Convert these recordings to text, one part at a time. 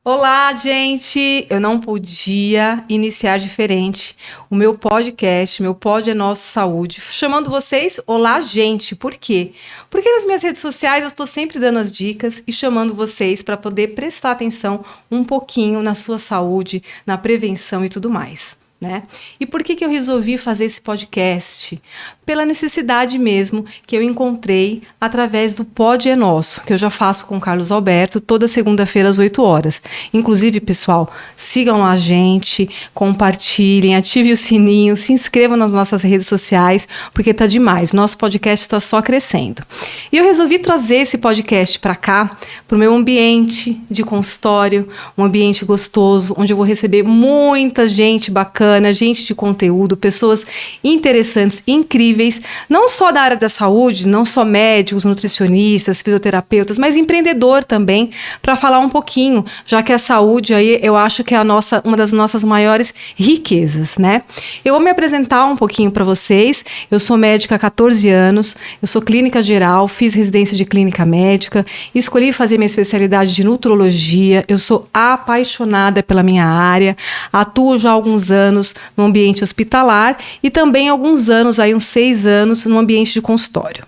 Olá, gente! Eu não podia iniciar diferente o meu podcast, meu Pod é Nosso Saúde, chamando vocês Olá, gente! Por quê? Porque nas minhas redes sociais eu estou sempre dando as dicas e chamando vocês para poder prestar atenção um pouquinho na sua saúde, na prevenção e tudo mais. Né? E por que eu resolvi fazer esse podcast? Pela necessidade mesmo que eu encontrei através do Pod é Nosso, que eu já faço com o Carlos Alberto toda segunda-feira às 8 horas. Inclusive, pessoal, sigam a gente, compartilhem, ativem o sininho, se inscrevam nas nossas redes sociais, porque tá demais. Nosso podcast está só crescendo. E eu resolvi trazer esse podcast para cá, para o meu ambiente de consultório, um ambiente gostoso, onde eu vou receber muita gente bacana, gente de conteúdo, pessoas interessantes, incríveis, não só da área da saúde, não só médicos, nutricionistas, fisioterapeutas, mas empreendedor também, para falar um pouquinho, já que a saúde aí eu acho que é uma das nossas maiores riquezas, né? Eu vou me apresentar um pouquinho para vocês. Eu sou médica há 14 anos, eu sou clínica geral, fiz residência de clínica médica, escolhi fazer minha especialidade de nutrologia, eu sou apaixonada pela minha área, atuo já há alguns anos no ambiente hospitalar e também há alguns anos, aí uns 6 anos, no ambiente de consultório.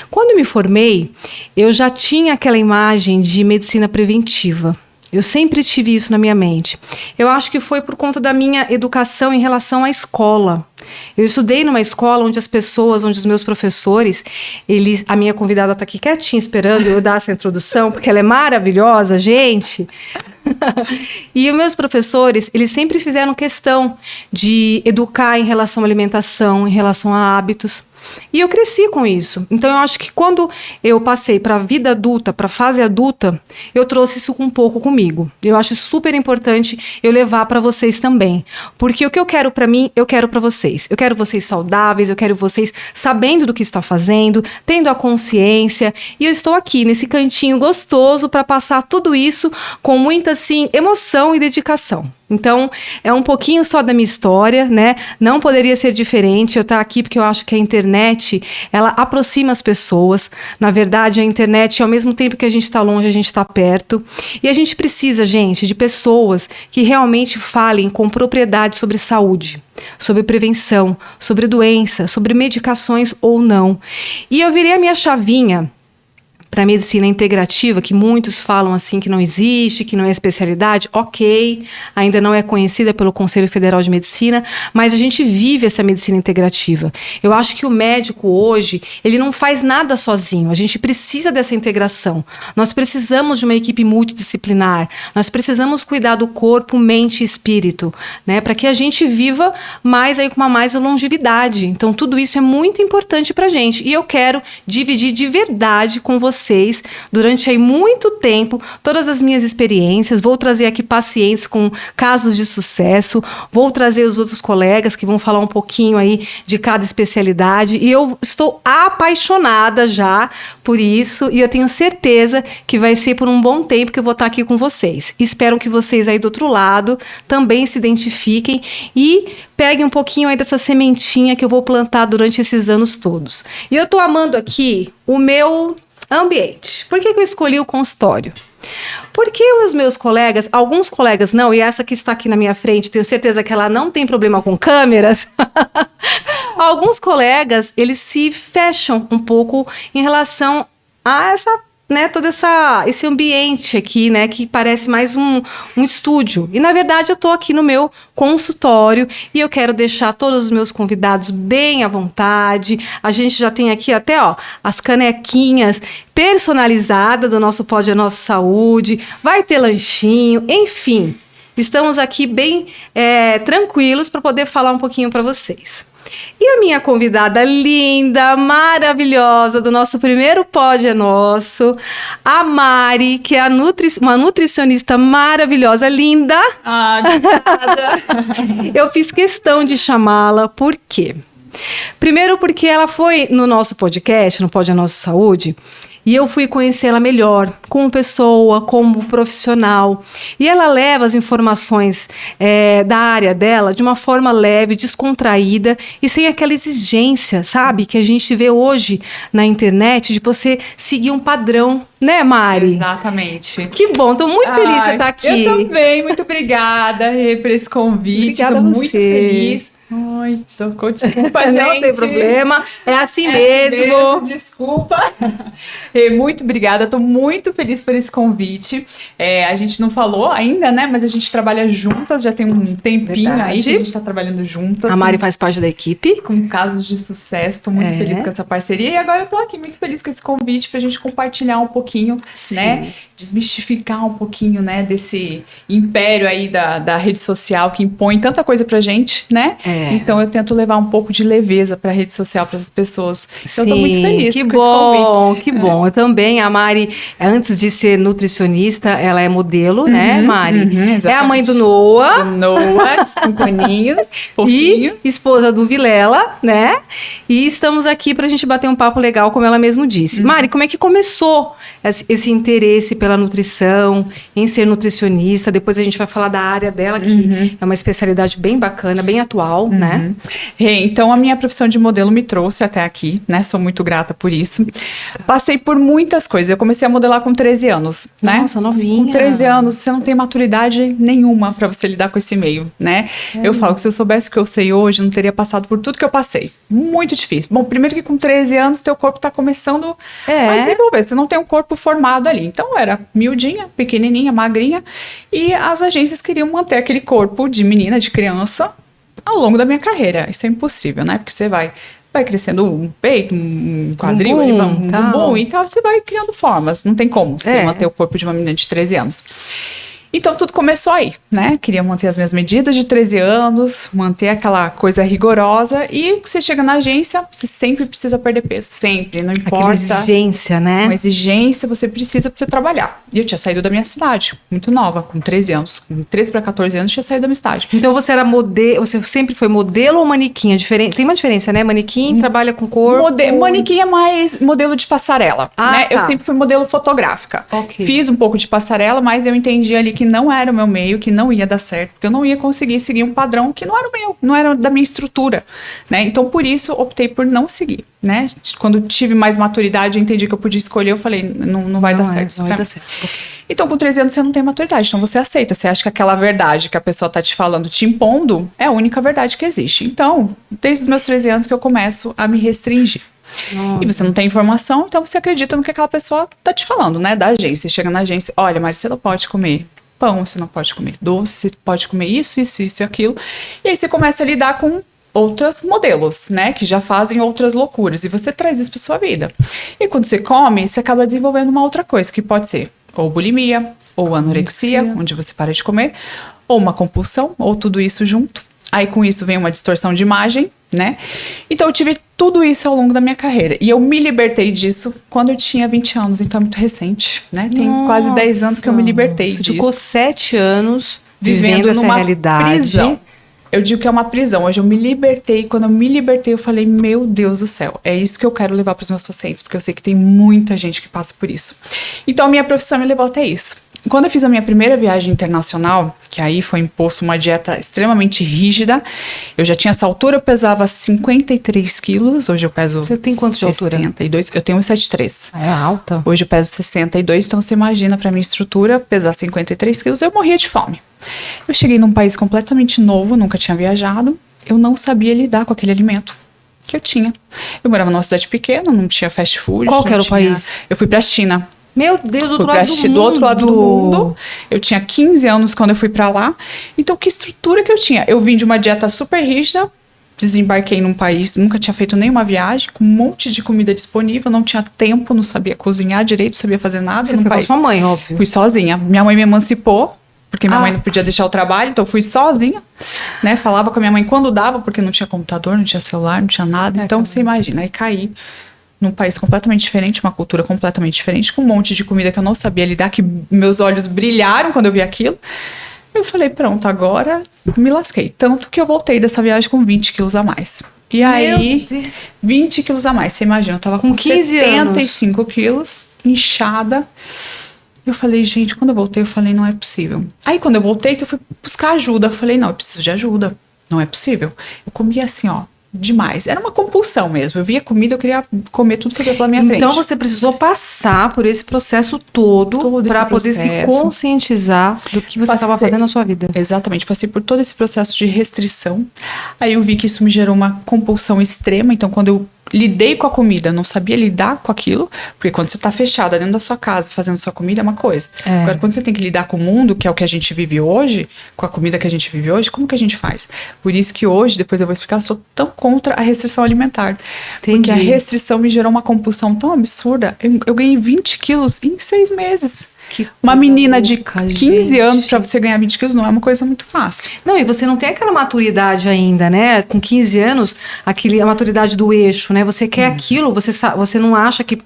Quando me formei, eu já tinha aquela imagem de medicina preventiva. Eu sempre tive isso na minha mente. Eu acho que foi por conta da minha educação em relação à escola. Eu estudei numa escola onde as pessoas, onde os meus professores, a minha convidada está aqui quietinha esperando eu dar essa introdução, porque ela é maravilhosa, gente. E os meus professores, eles sempre fizeram questão de educar em relação à alimentação, em relação a hábitos. E eu cresci com isso. Então eu acho que quando eu passei para a vida adulta, para a fase adulta, eu trouxe isso um pouco comigo. Eu acho super importante eu levar para vocês também. Porque o que eu quero para mim, eu quero para vocês. Eu quero vocês saudáveis, eu quero vocês sabendo do que está fazendo, tendo a consciência. E eu estou aqui nesse cantinho gostoso para passar tudo isso com muita assim, emoção e dedicação. Então, é um pouquinho só da minha história, né? Não poderia ser diferente. Eu estar aqui porque eu acho que a internet, ela aproxima as pessoas. Na verdade, a internet, ao mesmo tempo que a gente está longe, a gente está perto. E a gente precisa, gente, de pessoas que realmente falem com propriedade sobre saúde, sobre prevenção, sobre doença, sobre medicações ou não. E eu virei a minha chavinha para a medicina integrativa, que muitos falam assim que não existe, que não é especialidade, ok, ainda não é conhecida pelo Conselho Federal de Medicina, mas a gente vive essa medicina integrativa. Eu acho que o médico hoje, ele não faz nada sozinho, a gente precisa dessa integração. Nós precisamos de uma equipe multidisciplinar, nós precisamos cuidar do corpo, mente e espírito, né, para que a gente viva mais aí com uma mais longevidade. Então tudo isso é muito importante para a gente e eu quero dividir de verdade com vocês durante aí muito tempo todas as minhas experiências, vou trazer aqui pacientes com casos de sucesso, vou trazer os outros colegas que vão falar um pouquinho aí de cada especialidade e eu estou apaixonada já por isso e eu tenho certeza que vai ser por um bom tempo que eu vou estar aqui com vocês. Espero que vocês aí do outro lado também se identifiquem e peguem um pouquinho aí dessa sementinha que eu vou plantar durante esses anos todos. E eu tô amando aqui o meu ambiente. Por que eu escolhi o consultório? Porque os meus colegas, alguns colegas não, e essa que está aqui na minha frente, tenho certeza que ela não tem problema com câmeras. Alguns colegas, eles se fecham um pouco em relação a essa, né, todo esse ambiente aqui, né, que parece mais um estúdio. E, na verdade, eu estou aqui no meu consultório e eu quero deixar todos os meus convidados bem à vontade. A gente já tem aqui até, ó, as canequinhas personalizadas do nosso Pod é Nosso Saúde. Vai ter lanchinho, enfim. Estamos aqui bem tranquilos para poder falar um pouquinho para vocês. E a minha convidada linda, maravilhosa do nosso primeiro Pod é Nosso, a Mari, que é uma nutricionista maravilhosa, linda. Ah, obrigada. Eu fiz questão de chamá-la, por quê? Primeiro porque ela foi no nosso podcast, no Pod é Nosso Saúde, E eu fui conhecê-la melhor, como pessoa, como profissional. E ela leva as informações da área dela de uma forma leve, descontraída e sem aquela exigência, sabe? Que a gente vê hoje na internet de você seguir um padrão, né, Mari? Exatamente. Que bom, tô muito feliz de você estar aqui. Eu também, muito obrigada, Rê, por esse convite. Obrigada tô a você. muito feliz. Ai, socorro, desculpa, gente. Não tem problema, é assim mesmo. Desculpa. Rê, muito obrigada, tô muito feliz por esse convite. A gente não falou ainda, né, mas a gente trabalha juntas, já tem um tempinho aí que a gente tá trabalhando juntas. A Mari faz parte da equipe. Com casos de sucesso, tô muito feliz com essa parceria. E agora eu tô aqui muito feliz com esse convite pra gente compartilhar um pouquinho, né, desmistificar um pouquinho, né, desse império aí da rede social que impõe tanta coisa pra gente, né? Então eu tento levar um pouco de leveza pra rede social, para as pessoas. Então eu tô muito feliz que com bom, esse convite. que bom. Eu também, a Mari, antes de ser nutricionista, ela é modelo, né, Mari? É a mãe do Noah. Do Noah, de 5 aninhos, fofinho. E esposa do Vilela, né? E estamos aqui pra gente bater um papo legal, como ela mesmo disse. Mari, como é que começou esse interesse pela nutrição, em ser nutricionista? Depois a gente vai falar da área dela, que é uma especialidade bem bacana, bem atual, né? Então a minha profissão de modelo me trouxe até aqui, né? Sou muito grata por isso. Passei por muitas coisas. Eu comecei a modelar com 13 anos, né? Nossa, novinha. Com 13 anos, você não tem maturidade nenhuma pra você lidar com esse meio, né? Eu falo que se eu soubesse o que eu sei hoje, eu não teria passado por tudo que eu passei. Muito difícil. Bom, primeiro que com 13 anos, teu corpo tá começando a desenvolver. Você não tem um corpo formado ali. Então, eu era miudinha, pequenininha, magrinha. E as agências queriam manter aquele corpo de menina, de criança, ao longo da minha carreira. Isso é impossível, né? Porque você vai crescendo um peito, um quadril, um bumbum e tal, você vai criando formas. Não tem como você manter o corpo de uma menina de 13 anos. Então, tudo começou aí, né? Queria manter as minhas medidas de 13 anos, manter aquela coisa rigorosa. E você chega na agência, você sempre precisa perder peso. Sempre, não importa. Aquela exigência, né? Uma exigência, você precisa pra você trabalhar. E eu tinha saído da minha cidade, muito nova, com 13 anos. Com 13 para 14 anos, tinha saído da minha cidade. Então, você era modelo, você sempre foi modelo ou manequim? Tem uma diferença, né? Manequim trabalha com corpo. Manequim é mais modelo de passarela, né? Eu sempre fui modelo fotográfica. Fiz um pouco de passarela, mas eu entendi ali que não era o meu meio, que não ia dar certo, porque eu não ia conseguir seguir um padrão que não era o meu, não era da minha estrutura, né? Então, por isso, optei por não seguir, né? Quando tive mais maturidade, eu entendi que eu podia escolher, eu falei, não vai dar certo. Não vai dar certo. Então, com 13 anos, você não tem maturidade, então você aceita, você acha que aquela verdade que a pessoa tá te falando, te impondo, é a única verdade que existe. Então, desde os meus 13 anos que eu começo a me restringir. Nossa. E você não tem informação, então você acredita no que aquela pessoa tá te falando, né? Da agência. Você chega na agência, olha, Mari, você não pode comer pão, você não pode comer doce, você pode comer isso e aquilo. E aí você começa a lidar com outros modelos, né? Que já fazem outras loucuras. E você traz isso pra sua vida. E quando você come, você acaba desenvolvendo uma outra coisa, que pode ser ou bulimia, ou anorexia, onde você para de comer, ou uma compulsão, ou tudo isso junto. Aí com isso vem uma distorção de imagem, né? Então eu tive tudo isso ao longo da minha carreira. E eu me libertei disso quando eu tinha 20 anos, então é muito recente, né? Tem quase 10 anos que eu me libertei disso. Você ficou 7 anos vivendo essa numa realidade. Prisão. Eu digo que é uma prisão. Hoje eu me libertei. Quando eu me libertei, eu falei, meu Deus do céu, é isso que eu quero levar para os meus pacientes, porque eu sei que tem muita gente que passa por isso. Então a minha profissão me levou até isso. Quando eu fiz a minha primeira viagem internacional, que aí foi imposto uma dieta extremamente rígida, eu já tinha essa altura, eu pesava 53 quilos, hoje eu peso... Você tem quanto de altura? 62, eu tenho 1,73. É alta. Hoje eu peso 62, então você imagina pra minha estrutura, pesar 53 quilos, eu morria de fome. Eu cheguei num país completamente novo, nunca tinha viajado, eu não sabia lidar com aquele alimento que eu tinha. Eu morava numa cidade pequena, não tinha fast food. Qual que era o país? Eu fui pra China. Meu Deus, do outro lado do mundo. Eu tinha 15 anos quando eu fui pra lá. Então, que estrutura que eu tinha? Eu vim de uma dieta super rígida, desembarquei num país, nunca tinha feito nenhuma viagem, com um monte de comida disponível, não tinha tempo, não sabia cozinhar direito, não sabia fazer nada. Você foi com a sua mãe, óbvio. Fui sozinha. Minha mãe me emancipou, porque minha mãe não podia deixar o trabalho, então eu fui sozinha, né? Falava com a minha mãe quando dava, porque não tinha computador, não tinha celular, não tinha nada. Então, você imagina, aí caí num país completamente diferente, uma cultura completamente diferente, com um monte de comida que eu não sabia lidar, que meus olhos brilharam quando eu vi aquilo. Eu falei, pronto, agora me lasquei. Tanto que eu voltei dessa viagem com 20 quilos a mais. E aí, Deus. 20 quilos a mais. Você imagina, eu tava com 15 75 quilos, inchada. Eu falei, gente, quando eu voltei, eu falei, não é possível. Aí, quando eu voltei, que eu fui buscar ajuda, eu falei, não, eu preciso de ajuda. Não é possível. Eu comia assim, ó, demais. Era uma compulsão mesmo. Eu via comida, eu queria comer tudo que eu via pela minha frente. Então você precisou passar por esse processo todo para poder se conscientizar do que você estava fazendo na sua vida. Exatamente, passei por todo esse processo de restrição. Aí eu vi que isso me gerou uma compulsão extrema. Então, quando eu lidei com a comida, não sabia lidar com aquilo, porque quando você tá fechada dentro da sua casa fazendo sua comida é uma coisa. Agora, quando você tem que lidar com o mundo, que é o que a gente vive hoje, com a comida que a gente vive hoje, como que a gente faz? Por isso que hoje, depois eu vou explicar, eu sou tão contra a restrição alimentar. Entendi. Porque a restrição me gerou uma compulsão tão absurda. Eu ganhei 20 quilos em 6 meses. Uma menina de 15 anos, para você ganhar 20 quilos, não é uma coisa muito fácil. Não, e você não tem aquela maturidade ainda, né? Com 15 anos, a maturidade do eixo, né? Você quer aquilo, você não acha que...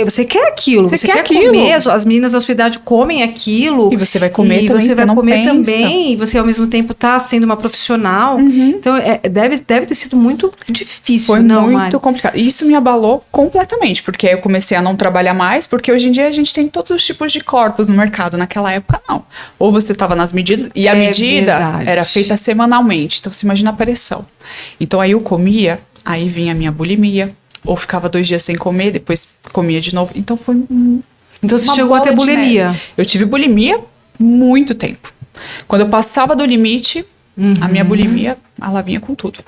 Você quer aquilo, você quer comer, as meninas da sua idade comem aquilo. E você vai comer também, você vai comer também, e você ao mesmo tempo tá sendo uma profissional. Então, deve ter sido muito difícil. Foi muito complicado. Isso me abalou completamente, porque aí eu comecei a não trabalhar mais, porque hoje em dia a gente tem todos os tipos de corpos no mercado. Naquela época, não. Ou você estava nas medidas, e a medida era feita semanalmente. Então, você imagina a pressão. Então, aí eu comia, aí vinha a minha bulimia, ou ficava 2 dias sem comer, depois comia de novo. Então, foi Então, você chegou a ter bulimia? Eu tive bulimia muito tempo. Quando eu passava do limite, a minha bulimia, ela vinha com tudo.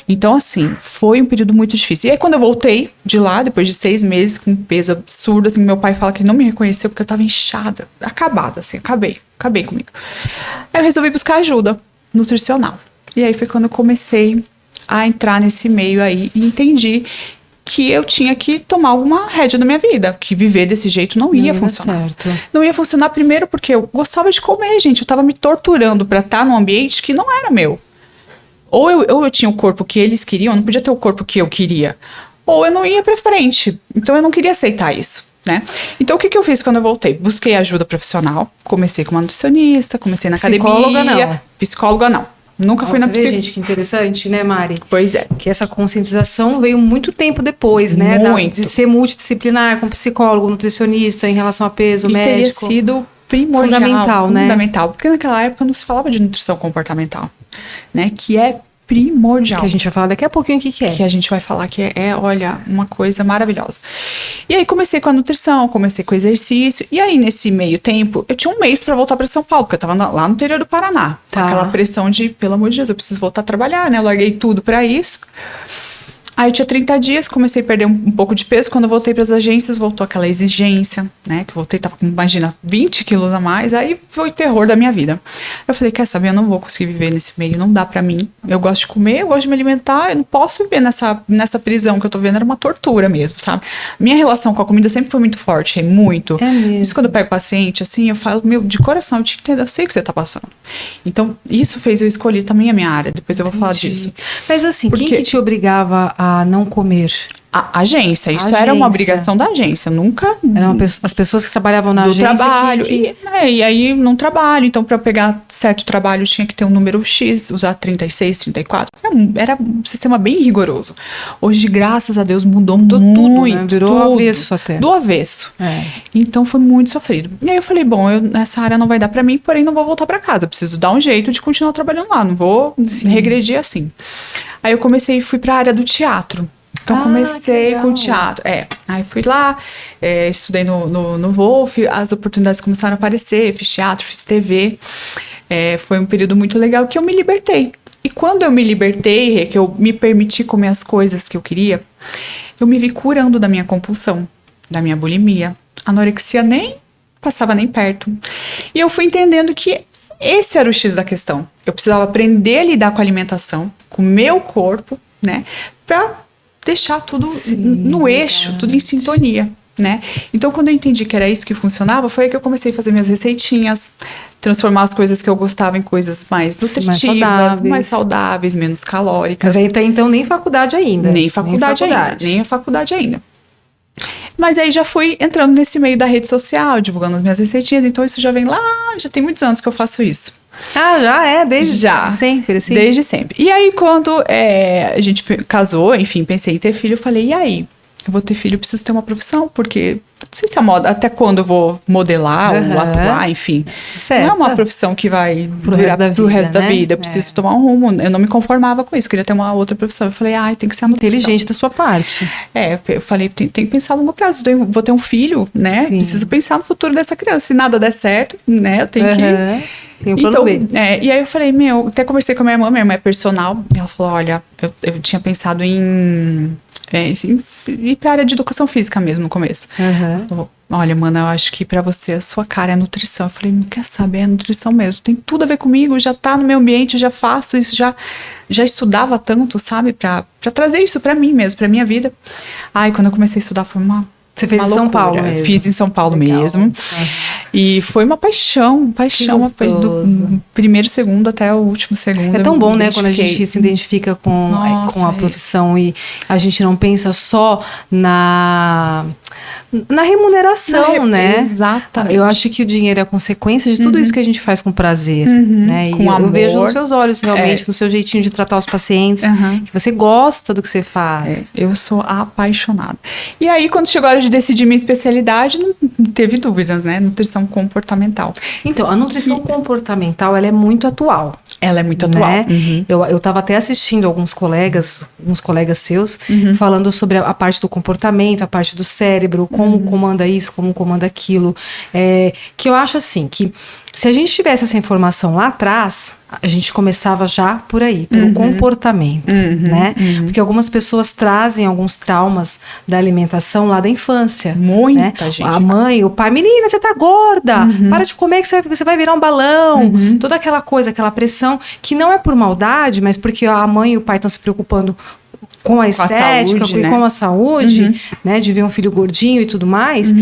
Então, assim, foi um período muito difícil. E aí, quando eu voltei de lá, depois de 6 meses, com um peso absurdo, assim, meu pai fala que ele não me reconheceu porque eu tava inchada, acabada, assim, acabei comigo. Aí eu resolvi buscar ajuda nutricional. E aí foi quando eu comecei a entrar nesse meio aí e entendi que eu tinha que tomar alguma rédea da minha vida, que viver desse jeito não ia funcionar. Certo. Não ia funcionar primeiro porque eu gostava de comer, gente. Eu tava me torturando pra estar num ambiente que não era meu. Ou eu tinha o corpo que eles queriam, eu não podia ter o corpo que eu queria. Ou eu não ia pra frente. Então eu não queria aceitar isso, né? Então o que eu fiz quando eu voltei? Busquei ajuda profissional, comecei com uma nutricionista, comecei na Psicóloga, academia. não. Psicóloga não. Nunca fui na psicóloga. Gente, que interessante, né, Mari? Pois é. Que essa conscientização veio muito tempo depois, né? Muito. De ser multidisciplinar, com psicólogo, nutricionista, em relação a peso, médico. Teria sido primordial. Fundamental, né? Fundamental. Porque naquela época não se falava de nutrição comportamental, né? Que é primordial. Que a gente vai falar daqui a pouquinho o que é. Que a gente vai falar que olha, uma coisa maravilhosa. E aí comecei com a nutrição, comecei com o exercício. E aí nesse meio tempo, eu tinha um mês pra voltar pra São Paulo, porque eu tava lá no interior do Paraná. Com aquela pressão de, pelo amor de Deus, eu preciso voltar a trabalhar, né? Eu larguei tudo pra isso. Aí eu tinha 30 dias, comecei a perder um pouco de peso. Quando eu voltei para as agências, voltou aquela exigência, né? Que eu voltei, tava com, imagina, 20 quilos a mais. Aí foi o terror da minha vida. Eu falei, quer saber, eu não vou conseguir viver nesse meio, não dá pra mim. Eu gosto de comer, eu gosto de me alimentar, eu não posso viver nessa prisão que eu tô vendo, era uma tortura mesmo, sabe? Minha relação com a comida sempre foi muito forte, muito. É mesmo. Isso quando eu pego paciente, assim, eu falo, meu, de coração, eu te entendo, eu sei o que você tá passando. Então, isso fez eu escolher também a minha área, depois eu vou falar disso. Mas assim, Porque quem que te obrigava a não comer? A agência, isso era uma obrigação da agência, nunca... Eram as pessoas que trabalhavam na do agência trabalho, e aí não trabalho, então para pegar certo trabalho tinha que ter um número X, usar 36, 34, era um sistema bem rigoroso. Hoje, graças a Deus, mudou muito, tudo, né? Virou tudo, avesso até. do avesso. Então foi muito sofrido. E aí eu falei, bom, nessa área não vai dar para mim, porém não vou voltar para casa, eu preciso dar um jeito de continuar trabalhando lá, não vou regredir assim. Aí eu fui para a área do teatro. Então, comecei com o teatro. Aí fui lá, estudei no Wolf, as oportunidades começaram a aparecer, fiz teatro, fiz TV. Foi um período muito legal que eu me libertei. E quando eu me libertei, que eu me permiti comer as coisas que eu queria, eu me vi curando da minha compulsão, da minha bulimia. Anorexia nem passava nem perto. E eu fui entendendo que esse era o X da questão. Eu precisava aprender a lidar com a alimentação, com o meu corpo, né? Pra deixar tudo no eixo, tudo em sintonia, né? Então, quando eu entendi que era isso que funcionava, foi aí que eu comecei a fazer minhas receitinhas, transformar as coisas que eu gostava em coisas mais nutritivas, mais saudáveis, menos calóricas. Mas aí então nem faculdade ainda. Nem a faculdade ainda. Mas aí já fui entrando nesse meio da rede social, divulgando as minhas receitinhas, então isso já vem lá, já tem muitos anos que eu faço isso. Ah, já é? Desde sempre, assim? Desde sempre. E aí, quando a gente casou, enfim, pensei em ter filho, eu falei, e aí? Eu vou ter filho, eu preciso ter uma profissão, porque não sei se a moda, até quando eu vou modelar ou atuar, enfim. Certo. Não é uma profissão que vai pro resto da vida. Eu preciso tomar um rumo. Eu não me conformava com isso, queria ter uma outra profissão. Eu falei, tem que ser a nutrição. Inteligente da sua parte. Eu falei, tem que pensar a longo prazo. Vou ter um filho, né? Sim. Preciso pensar no futuro dessa criança. Se nada der certo, né? Eu tenho que... Tem um plano B. E aí eu falei, até conversei com a minha irmã é personal. E ela falou, olha, eu tinha pensado em ir pra área de educação física mesmo no começo. Falou, olha, mana, eu acho que pra você a sua cara é nutrição. Eu falei, não quer saber, é nutrição mesmo. Tem tudo a ver comigo, já tá no meu ambiente, eu já faço isso, já estudava tanto, sabe? Pra trazer isso pra mim mesmo, pra minha vida. Quando eu comecei a estudar foi Você fez em São Paulo mesmo? Fiz em São Paulo mesmo. E foi uma paixão do primeiro segundo até o último segundo. É tão bom, né, quando a gente se identifica com a profissão e a gente não pensa só na remuneração, né? Exatamente. Eu acho que o dinheiro é a consequência de tudo isso que a gente faz com prazer, né? Com amor. Eu vejo nos seus olhos, realmente, no seu jeitinho de tratar os pacientes, que você gosta do que você faz. Eu sou apaixonada. E aí, quando chegou a hora de decidir minha especialidade, não teve dúvidas, né? Nutrição comportamental. Então, a nutrição comportamental, ela é muito atual. Ela é muito atual. Né? Eu estava até assistindo alguns colegas seus, falando sobre a parte do comportamento, a parte do cérebro, como comanda isso, como comanda aquilo. Que eu acho assim, que se a gente tivesse essa informação lá atrás, a gente começava já por aí, pelo comportamento, né? Porque algumas pessoas trazem alguns traumas da alimentação lá da infância. Muita gente. A mãe, o pai, menina, você tá gorda, para de comer que você vai virar um balão. Toda aquela coisa, aquela pressão, que não é por maldade, mas porque a mãe e o pai estão se preocupando com a estética, com a saúde, né, de ver um filho gordinho e tudo mais,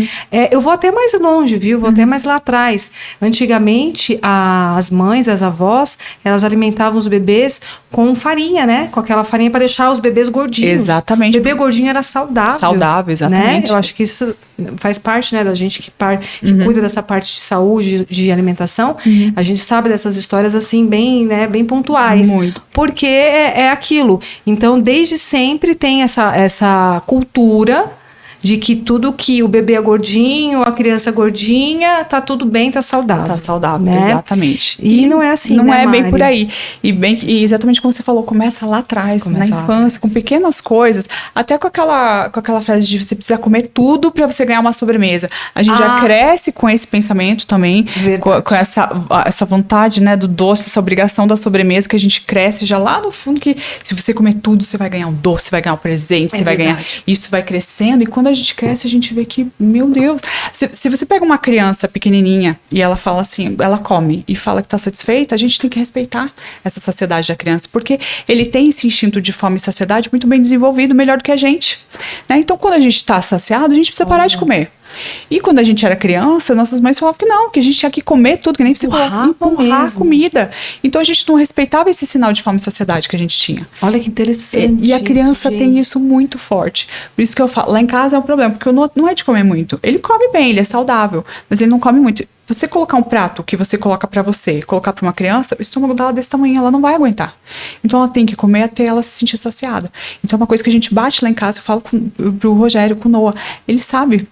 eu vou até mais longe, viu? Vou até mais lá atrás. Antigamente, as mães, as avós, elas alimentavam os bebês com farinha, né? Com aquela farinha para deixar os bebês gordinhos. Exatamente. O bebê gordinho era saudável. Saudável, exatamente. Né? Eu acho que isso faz parte, né, da gente que cuida dessa parte de saúde, de alimentação. A gente sabe dessas histórias, assim, bem, né, bem pontuais. Muito. Porque é aquilo. Então, desde sempre tem essa cultura de que tudo que o bebê é gordinho, a criança é gordinha, tá tudo bem, tá saudável. Tá saudável, né? Exatamente. E não é assim, não né, é bem Mari? por aí. E exatamente como você falou, começa lá atrás, na infância, com pequenas coisas, até com aquela frase de você precisa comer tudo pra você ganhar uma sobremesa. A gente já cresce com esse pensamento também, com essa vontade, né, do doce, essa obrigação da sobremesa, que a gente cresce já lá no fundo, que se você comer tudo, você vai ganhar um doce, você vai ganhar um presente, você vai ganhar... Isso vai crescendo, e quando a gente cresce, a gente vê que, meu Deus, se você pega uma criança pequenininha e ela fala assim, ela come e fala que tá satisfeita, a gente tem que respeitar essa saciedade da criança, porque ele tem esse instinto de fome e saciedade muito bem desenvolvido, melhor do que a gente, né? Então, quando a gente tá saciado, a gente precisa parar de comer. E quando a gente era criança, nossas mães falavam que não, que a gente tinha que comer tudo, que nem você falou, empurrar a comida. Então a gente não respeitava esse sinal de fome e saciedade que a gente tinha. Olha que interessante. E a criança tem isso muito forte. Por isso que eu falo, lá em casa é um problema, porque não é de comer muito. Ele come bem, ele é saudável, mas ele não come muito. Você colocar um prato que você coloca pra você, colocar pra uma criança, o estômago dela desse tamanho, ela não vai aguentar. Então ela tem que comer até ela se sentir saciada. Então uma coisa que a gente bate lá em casa, eu falo pro Rogério, com o Noah, ele sabe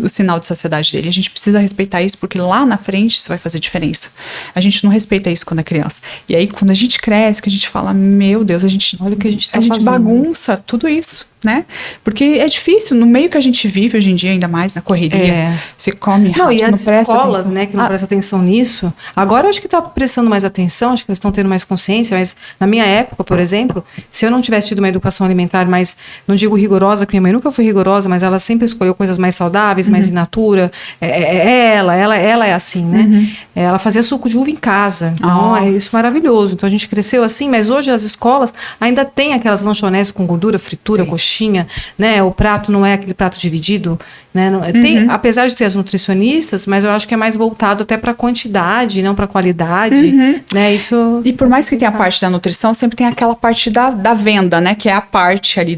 o sinal de saciedade dele. A gente precisa respeitar isso, porque lá na frente isso vai fazer diferença. A gente não respeita isso quando é criança. E aí, quando a gente cresce, que a gente fala, meu Deus, olha o que a gente tá fazendo. Bagunça tudo isso, né? Porque é difícil, no meio que a gente vive hoje em dia, ainda mais na correria, você come rápido, não, e as presta escolas, atenção. né, que não prestam atenção nisso, agora eu acho que tá prestando mais atenção, acho que eles estão tendo mais consciência, mas na minha época, por exemplo, se eu não tivesse tido uma educação alimentar mais, não digo rigorosa, que minha mãe nunca foi rigorosa, mas ela sempre escolheu coisas mais saudáveis, mais in natura, ela é assim, né? Ela fazia suco de uva em casa, então é isso maravilhoso. Então a gente cresceu assim, mas hoje as escolas ainda tem aquelas lanchonetes com gordura, fritura, coxinha, né? O prato não é aquele prato dividido, né? Tem, apesar de ter as nutricionistas, mas eu acho que é mais voltado até para quantidade, não para qualidade, né? Isso. E por mais que tenha a parte da nutrição, sempre tem aquela parte da venda, né? Que é a parte ali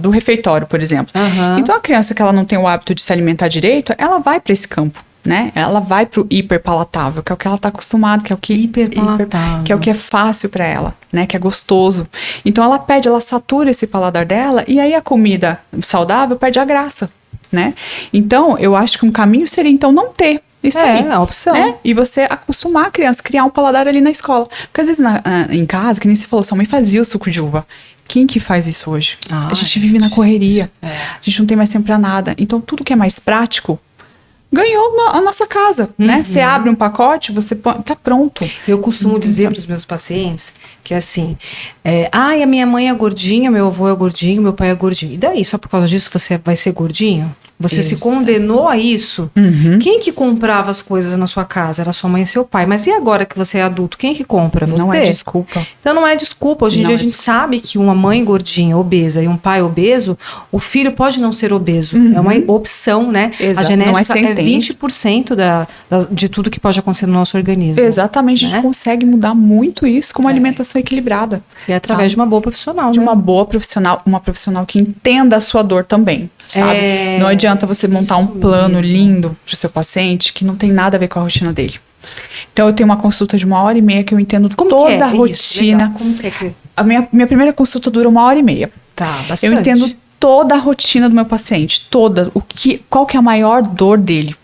do refeitório, por exemplo. Então a criança que ela não tem o hábito de se alimentar direito, ela vai para esse campo, né? Ela vai pro hiperpalatável, que é o que ela tá acostumada, que é o que Hiperpalatável. que é o que é fácil para ela, né? Que é gostoso. Então ela satura esse paladar dela e aí a comida saudável perde a graça, né? Então eu acho que um caminho seria então não ter isso aí. É a opção. Né? E você acostumar a criança, criar um paladar ali na escola. Porque às vezes em casa, que nem você falou, sua mãe fazia o suco de uva. Quem que faz isso hoje? A gente vive na correria. A gente não tem mais tempo pra nada. Então tudo que é mais prático ganhou a nossa casa, né? Você abre um pacote, você põe, tá pronto. Eu costumo dizer para os meus pacientes que assim, a minha mãe é gordinha, meu avô é gordinho, meu pai é gordinho. E daí, só por causa disso você vai ser gordinho? Você se condenou a isso? Quem que comprava as coisas na sua casa? Era sua mãe e seu pai. Mas e agora que você é adulto, quem que compra? Você? Não é desculpa. Então não é desculpa. Hoje em dia a gente sabe que uma mãe gordinha, obesa e um pai obeso, o filho pode não ser obeso. É uma opção, né? Exato. A genética é 20% de tudo que pode acontecer no nosso organismo. Exatamente. A gente consegue mudar muito isso com uma alimentação equilibrada. E através de uma boa profissional, de né? uma boa profissional, uma profissional que entenda a sua dor também, sabe? Não adianta você montar um plano lindo pro seu paciente que não tem nada a ver com a rotina dele. Então eu tenho uma consulta de 1h30 que eu entendo toda a rotina. Como que é que... A minha primeira consulta dura 1h30. Tá, bastante. Eu entendo toda a rotina do meu paciente, qual que é a maior dor dele.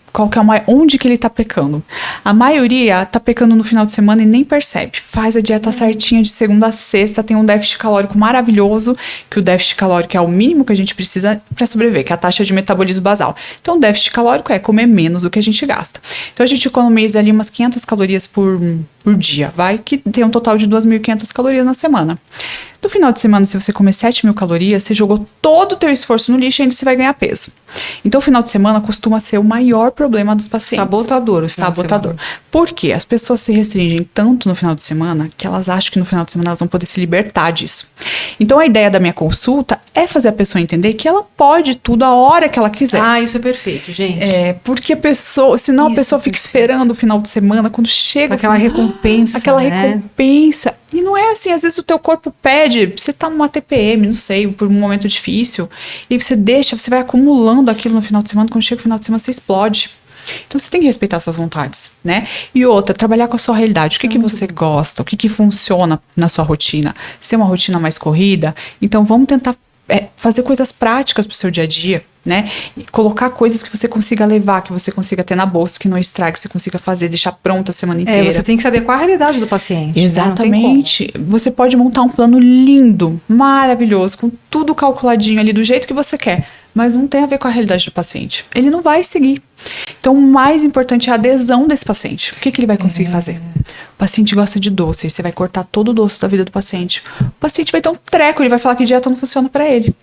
Onde que ele tá pecando? A maioria tá pecando no final de semana e nem percebe. Faz a dieta certinha de segunda a sexta, tem um déficit calórico maravilhoso, que o déficit calórico é o mínimo que a gente precisa para sobreviver, que é a taxa de metabolismo basal. Então o déficit calórico é comer menos do que a gente gasta. Então a gente economiza ali umas 500 calorias por dia, que tem um total de 2.500 calorias na semana. No final de semana, se você comer 7.000 calorias, você jogou todo o teu esforço no lixo e ainda você vai ganhar peso. Então, o final de semana costuma ser o maior problema dos pacientes. Sabotador. Por quê? As pessoas se restringem tanto no final de semana que elas acham que no final de semana elas vão poder se libertar disso. Então, a ideia da minha consulta é fazer a pessoa entender que ela pode tudo a hora que ela quiser. Isso é perfeito, gente. Porque a pessoa fica esperando o final de semana, quando chega... Aquela recompensa, recompensa. E não é assim, às vezes o teu corpo pede, você tá numa TPM, não sei, por um momento difícil, e você vai acumulando aquilo no final de semana, quando chega o final de semana você explode. Então você tem que respeitar suas vontades, né? E outra, trabalhar com a sua realidade. O que você gosta? O que funciona na sua rotina? Se é uma rotina mais corrida, então vamos tentar fazer coisas práticas pro seu dia a dia, né? E colocar coisas que você consiga levar, que você consiga ter na bolsa, que não estrague, que você consiga fazer, deixar pronta a semana inteira. Você tem que se adequar à realidade do paciente. Exatamente. Né? Você pode montar um plano lindo, maravilhoso, com tudo calculadinho ali do jeito que você quer, mas não tem a ver com a realidade do paciente. Ele não vai seguir. Então, o mais importante é a adesão desse paciente. O que ele vai conseguir fazer? O paciente gosta de doce, aí você vai cortar todo o doce da vida do paciente. O paciente vai ter um treco, ele vai falar que dieta não funciona para ele.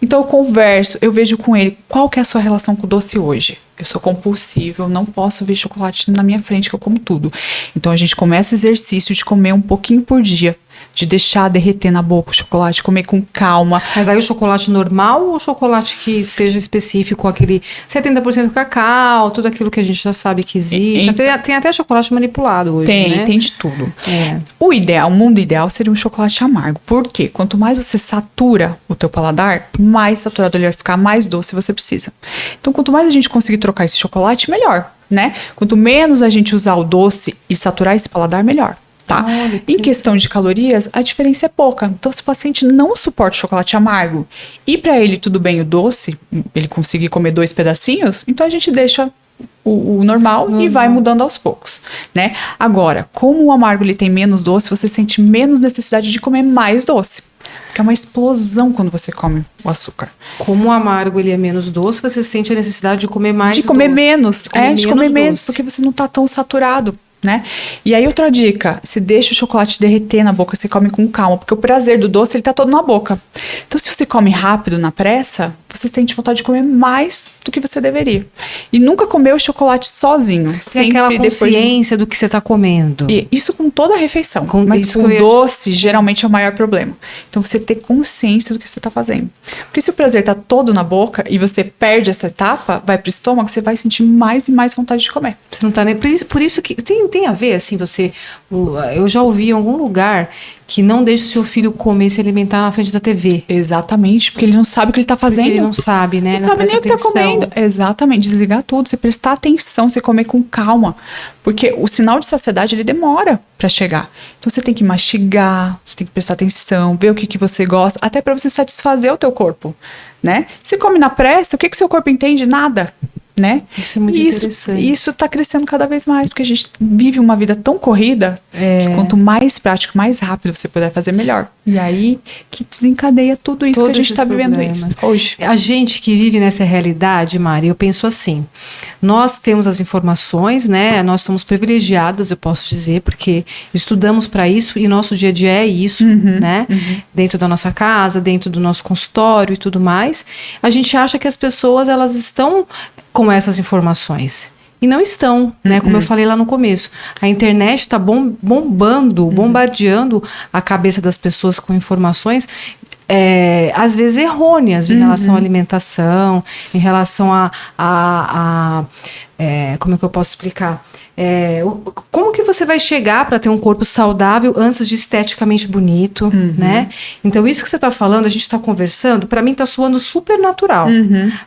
Então eu converso, eu vejo com ele qual que é a sua relação com o doce hoje. Eu sou compulsiva, eu não posso ver chocolate na minha frente, que eu como tudo. Então a gente começa o exercício de comer um pouquinho por dia, de deixar derreter na boca o chocolate, comer com calma. Mas aí o chocolate normal ou o chocolate que seja específico, aquele 70% cacau, tudo aquilo que a gente já sabe que existe. Tem até chocolate manipulado hoje, né? Tem de tudo. O mundo ideal seria um chocolate amargo. Por quê? Quanto mais você satura o teu paladar, mais saturado ele vai ficar, mais doce você precisa. Então, quanto mais a gente conseguir trocar esse chocolate, melhor, né? Quanto menos a gente usar o doce e saturar esse paladar, melhor. Tá? Em questão de calorias, a diferença é pouca. Então, se o paciente não suporta o chocolate amargo e para ele tudo bem o doce, ele conseguir comer 2 pedacinhos, então a gente deixa o normal e vai mudando aos poucos, né? Agora, como o amargo ele tem menos doce, você sente menos necessidade de comer mais doce. Porque é uma explosão quando você come o açúcar. Como o amargo ele é menos doce, você sente a necessidade de comer mais doce. De comer menos, porque você não tá tão saturado. Né? E aí outra dica, se deixa o chocolate derreter na boca, você come com calma, porque o prazer do doce ele tá todo na boca. Então se você come rápido, na pressa, você sente vontade de comer mais do que você deveria. E nunca comer o chocolate sozinho. Tem aquela consciência do que você tá comendo. E isso com toda a refeição. Mas com doce, geralmente é o maior problema. Então você ter consciência do que você tá fazendo. Porque se o prazer tá todo na boca e você perde essa etapa, vai pro estômago, você vai sentir mais e mais vontade de comer. Você não tá nem... Por isso que tem tem a ver, assim, eu já ouvi em algum lugar que não deixa o seu filho comer, se alimentar na frente da TV. Exatamente, porque ele não sabe o que ele tá fazendo. Porque ele não sabe, né? Não sabe nem o que tá comendo. Exatamente, desligar tudo, você prestar atenção, você comer com calma. Porque o sinal de saciedade, ele demora pra chegar. Então você tem que mastigar, você tem que prestar atenção, ver o que você gosta, até pra você satisfazer o teu corpo, né? Se come na pressa, o que seu corpo entende? Nada. Né? Isso é muito interessante. Isso está crescendo cada vez mais, porque a gente vive uma vida tão corrida que quanto mais prático, mais rápido você puder fazer, melhor. E aí que desencadeia tudo isso que a gente está vivendo hoje. A gente que vive nessa realidade, Mari, eu penso assim, nós temos as informações, né? Nós somos privilegiadas, eu posso dizer, porque estudamos para isso e nosso dia a dia é isso, né? Dentro da nossa casa, dentro do nosso consultório e tudo mais. A gente acha que as pessoas, elas estão com essas informações. E não estão, né? Como eu falei lá no começo. A internet está bombardeando a cabeça das pessoas com informações, às vezes errôneas, em relação à alimentação, em relação como é que eu posso explicar? Como que você vai chegar para ter um corpo saudável antes de esteticamente bonito, né? Então, isso que você está falando, a gente está conversando, para mim está soando super natural.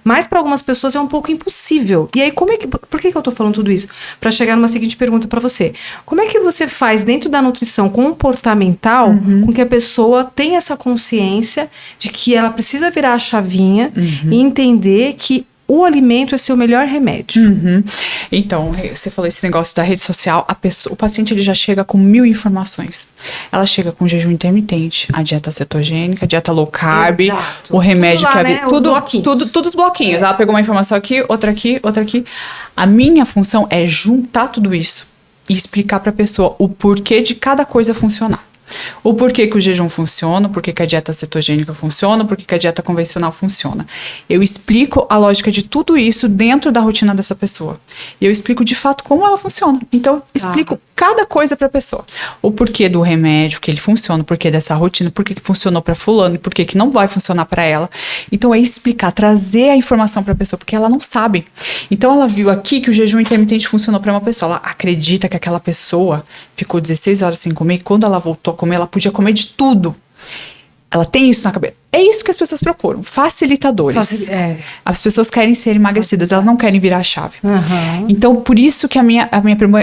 Mas para algumas pessoas é um pouco impossível. E aí, por que eu estou falando tudo isso? Para chegar numa seguinte pergunta para você. Como é que você faz dentro da nutrição comportamental com que a pessoa tenha essa consciência de que ela precisa virar a chavinha e entender que o alimento é seu melhor remédio? Então, você falou esse negócio da rede social, o paciente ele já chega com 1000 informações. Ela chega com jejum intermitente, a dieta cetogênica, a dieta low carb, o remédio tudo lá, que né? tudo os bloquinhos. Ela pegou uma informação aqui, outra aqui, outra aqui. A minha função é juntar tudo isso e explicar para a pessoa o porquê de cada coisa funcionar. O porquê que o jejum funciona, o porquê que a dieta cetogênica funciona, o porquê que a dieta convencional funciona. Eu explico a lógica de tudo isso dentro da rotina dessa pessoa. E eu explico de fato como ela funciona. Então, explico cada coisa para a pessoa. O porquê do remédio, que ele funciona, o porquê dessa rotina, o porquê que funcionou para fulano e porquê que não vai funcionar para ela. Então, é explicar, trazer a informação para a pessoa, porque ela não sabe. Então, ela viu aqui que o jejum intermitente funcionou para uma pessoa. Ela acredita que aquela pessoa ficou 16 horas sem comer e quando ela voltou a comer, ela podia comer de tudo. Ela tem isso na cabeça. É isso que as pessoas procuram, facilitadores. As pessoas querem ser emagrecidas, elas não querem virar a chave. Então, por isso que a minha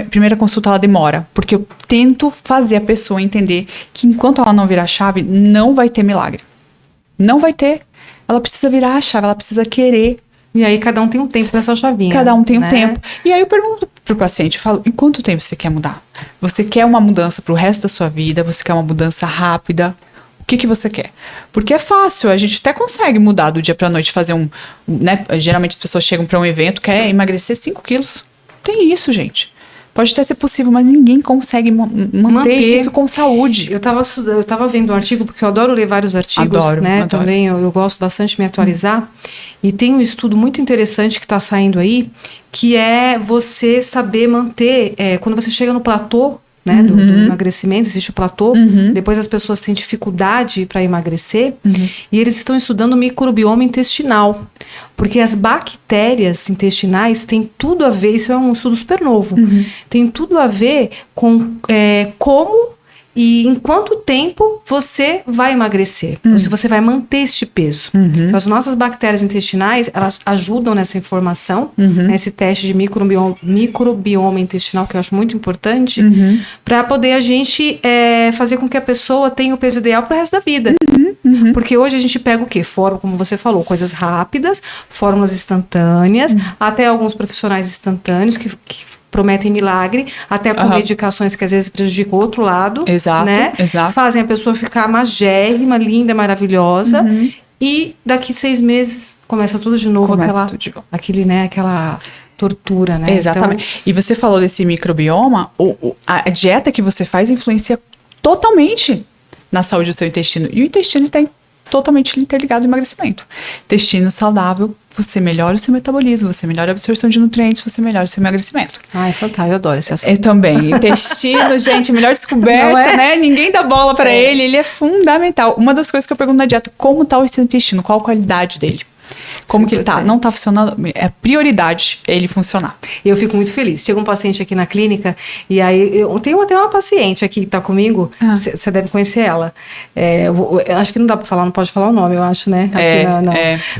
primeira consulta ela demora, porque eu tento fazer a pessoa entender que enquanto ela não virar a chave, não vai ter milagre. Não vai ter. Ela precisa virar a chave, ela precisa querer. E aí cada um tem um tempo para essa chavinha. Cada um tem um tempo. E aí eu pergunto pro paciente, eu falo, em quanto tempo você quer mudar? Você quer uma mudança pro resto da sua vida? Você quer uma mudança rápida? O que você quer? Porque é fácil, a gente até consegue mudar do dia pra noite, fazer né? Geralmente as pessoas chegam pra um evento, quer emagrecer 5 quilos. Tem isso, gente. Pode até ser possível, mas ninguém consegue manter isso com saúde. Eu tava vendo um artigo, porque eu adoro ler vários artigos, né? Adoro. Também eu gosto bastante de me atualizar. E tem um estudo muito interessante que está saindo aí, que é você saber manter, quando você chega no platô, né, do emagrecimento, existe o platô, depois as pessoas têm dificuldade para emagrecer, e eles estão estudando o microbioma intestinal, porque as bactérias intestinais têm tudo a ver, isso é um estudo super novo, tem tudo a ver com como e em quanto tempo você vai emagrecer, ou se você vai manter este peso. Então, as nossas bactérias intestinais, elas ajudam nessa informação, nesse teste de microbioma intestinal, que eu acho muito importante, para poder a gente fazer com que a pessoa tenha o peso ideal para o resto da vida. Porque hoje a gente pega o quê? Como você falou, coisas rápidas, fórmulas instantâneas, até alguns profissionais instantâneos que prometem milagre, até com medicações que às vezes prejudicam o outro lado. Exato, né? exato. Fazem a pessoa ficar magérrima, linda, maravilhosa. E daqui 6 meses começa tudo de novo. Aquela tortura, né? Exatamente. Então, e você falou desse microbioma, a dieta que você faz influencia totalmente na saúde do seu intestino. E o intestino está totalmente interligado ao emagrecimento. Intestino saudável, você melhora o seu metabolismo, você melhora a absorção de nutrientes, você melhora o seu emagrecimento. Ai, fantástico, eu adoro esse assunto. Eu também. Intestino, gente, melhor descoberta, né? Ninguém dá bola pra ele é fundamental. Uma das coisas que eu pergunto na dieta, como tá o seu intestino? Qual a qualidade dele? Como Isso que é ele tá? importante. Não tá funcionando? É prioridade ele funcionar. Eu fico muito feliz. Chega um paciente aqui na clínica, e aí eu tenho até uma paciente aqui que tá comigo, você deve conhecer ela. Eu acho que não dá pra falar, não pode falar o nome, eu acho, né?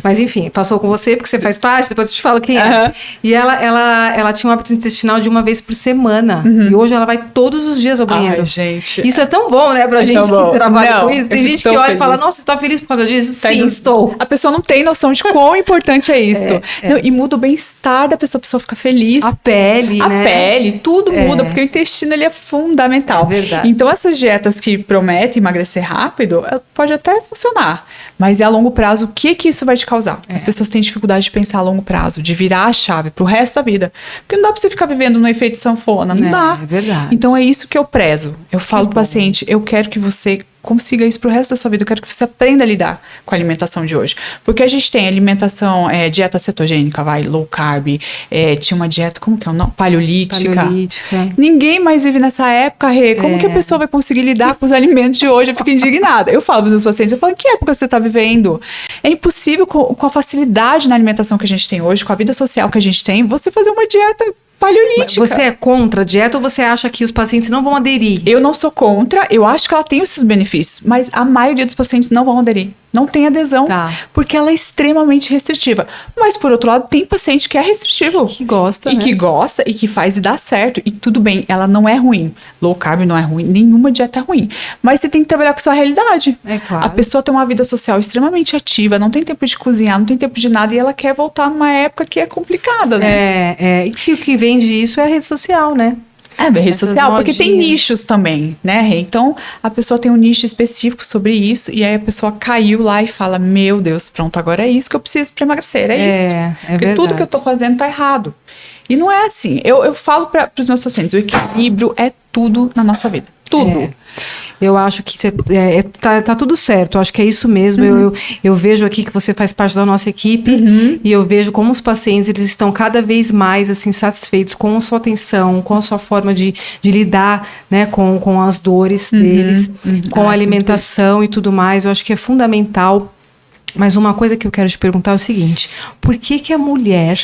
Mas enfim, passou com você, porque você faz parte, depois eu te falo quem é. E ela tinha um hábito intestinal de uma vez por semana. E hoje ela vai todos os dias ao banheiro. Ai, gente. Isso é tão bom, né, pra gente que trabalha com isso. Tem gente que olha e fala, nossa, você tá feliz por causa disso? Sim, estou. A pessoa não tem noção de quão importante é isso. Não, e muda o bem-estar da pessoa, a pessoa fica feliz. A pele, a né? pele, tudo muda, porque o intestino ele é fundamental. É verdade. Então, essas dietas que prometem emagrecer rápido, pode até funcionar, mas é a longo prazo, o que isso vai te causar? As pessoas têm dificuldade de pensar a longo prazo, de virar a chave pro resto da vida. Porque não dá pra você ficar vivendo no efeito sanfona, não dá. É verdade. Então, é isso que eu prezo. Eu falo pro paciente, eu quero que você consiga isso pro resto da sua vida. Eu quero que você aprenda a lidar com a alimentação de hoje. Porque a gente tem alimentação, dieta cetogênica, low carb, tinha uma dieta, como que é o nome? Paleolítica. Ninguém mais vive nessa época, Rê. Como que a pessoa vai conseguir lidar com os alimentos de hoje? Eu fico indignada. Eu falo pros meus pacientes, eu falo, que época você tá vivendo? É impossível com a facilidade na alimentação que a gente tem hoje, com a vida social que a gente tem, você fazer uma dieta paleolítica. Você é contra a dieta ou você acha que os pacientes não vão aderir? Eu não sou contra, eu acho que ela tem os seus benefícios, mas a maioria dos pacientes não vão aderir. Não tem adesão, porque ela é extremamente restritiva. Mas, por outro lado, tem paciente que é restritivo. Que gosta, e que gosta, e que faz e dá certo. E tudo bem, ela não é ruim. Low carb não é ruim, nenhuma dieta é ruim. Mas você tem que trabalhar com a sua realidade. É claro. A pessoa tem uma vida social extremamente ativa, não tem tempo de cozinhar, não tem tempo de nada, e ela quer voltar numa época que é complicada, né? E que o que vende isso é a rede social, né? Rede social, porque tem nichos também, né? Então, a pessoa tem um nicho específico sobre isso, e aí a pessoa caiu lá e fala, meu Deus, pronto, agora é isso que eu preciso para emagrecer, é isso. Porque verdade. Tudo que eu tô fazendo tá errado. E não é assim. Eu falo para os meus pacientes, o equilíbrio é tudo na nossa vida. Tudo. Eu acho que tá tudo certo. Eu acho que é isso mesmo. Eu vejo aqui que você faz parte da nossa equipe e eu vejo como os pacientes eles estão cada vez mais assim satisfeitos com a sua atenção, com a sua forma de lidar, né, com as dores deles, com a alimentação e tudo mais. Eu acho que é fundamental. Mas uma coisa que eu quero te perguntar é o seguinte: por que a mulher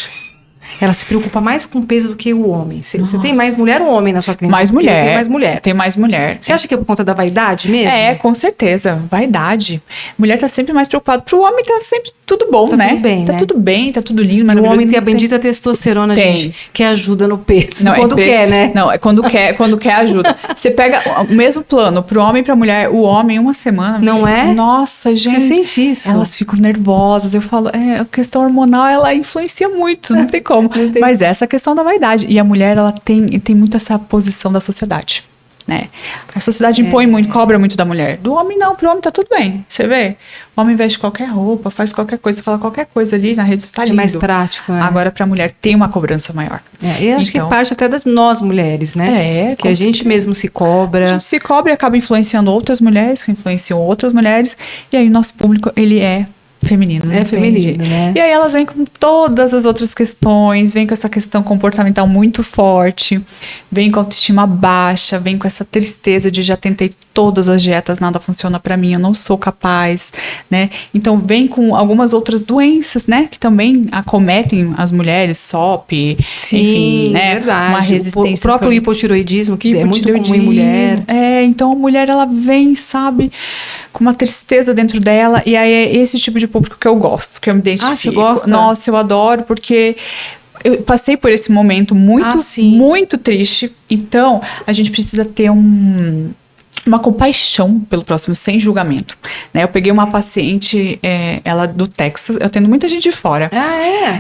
ela se preocupa mais com o peso do que o homem? Você tem mais mulher ou homem na sua clínica? Mais mulher. Tem mais mulher. Tem mais mulher. Você acha que é por conta da vaidade mesmo? Com certeza. Vaidade. Mulher tá sempre mais preocupada. Pro homem tá sempre tudo bom, tá né? Tudo bem, tá tudo bem, tá tudo lindo, mas o homem tem a tem bendita testosterona, gente, que ajuda no peso. Não, quando quer, né? Não, é quando quer ajuda. Você pega o mesmo plano pro homem e pra mulher, o homem uma semana. Não é? Nossa, gente. Você sente isso? Elas ficam nervosas. Eu falo, a questão hormonal, ela influencia muito, não tem como. Não tem. Mas essa questão da vaidade. E a mulher, ela tem muito essa posição da sociedade. Né? A sociedade impõe muito, cobra muito da mulher. Do homem não, pro homem tá tudo bem. Você vê? O homem veste qualquer roupa, faz qualquer coisa, fala qualquer coisa ali na rede social, tá lindo. É mais prático, né? Agora pra mulher tem uma cobrança maior. Eu acho que parte até de nós mulheres, né? Que a gente mesmo se cobra. A gente se cobra e acaba influenciando outras mulheres, que influenciam outras mulheres. E aí nosso público, ele é feminino, né? Feminino, né? E aí elas vêm com todas as outras questões, vêm com essa questão comportamental muito forte, vêm com a autoestima baixa, vêm com essa tristeza de já tentei todas as dietas, nada funciona pra mim, eu não sou capaz, né? Então vem com algumas outras doenças, né? Que também acometem as mulheres, SOP, enfim, né? Verdade. Uma resistência. O próprio hipotiroidismo, que é muito comum em mulher. Então a mulher, ela vem, sabe, com uma tristeza dentro dela, e aí é esse tipo de público que eu gosto, que eu me identifico. Você gosta? Nossa, eu adoro, porque eu passei por esse momento muito triste. Então, a gente precisa ter uma compaixão pelo próximo, sem julgamento, né? Eu peguei uma paciente, ela do Texas, eu atendo muita gente de fora.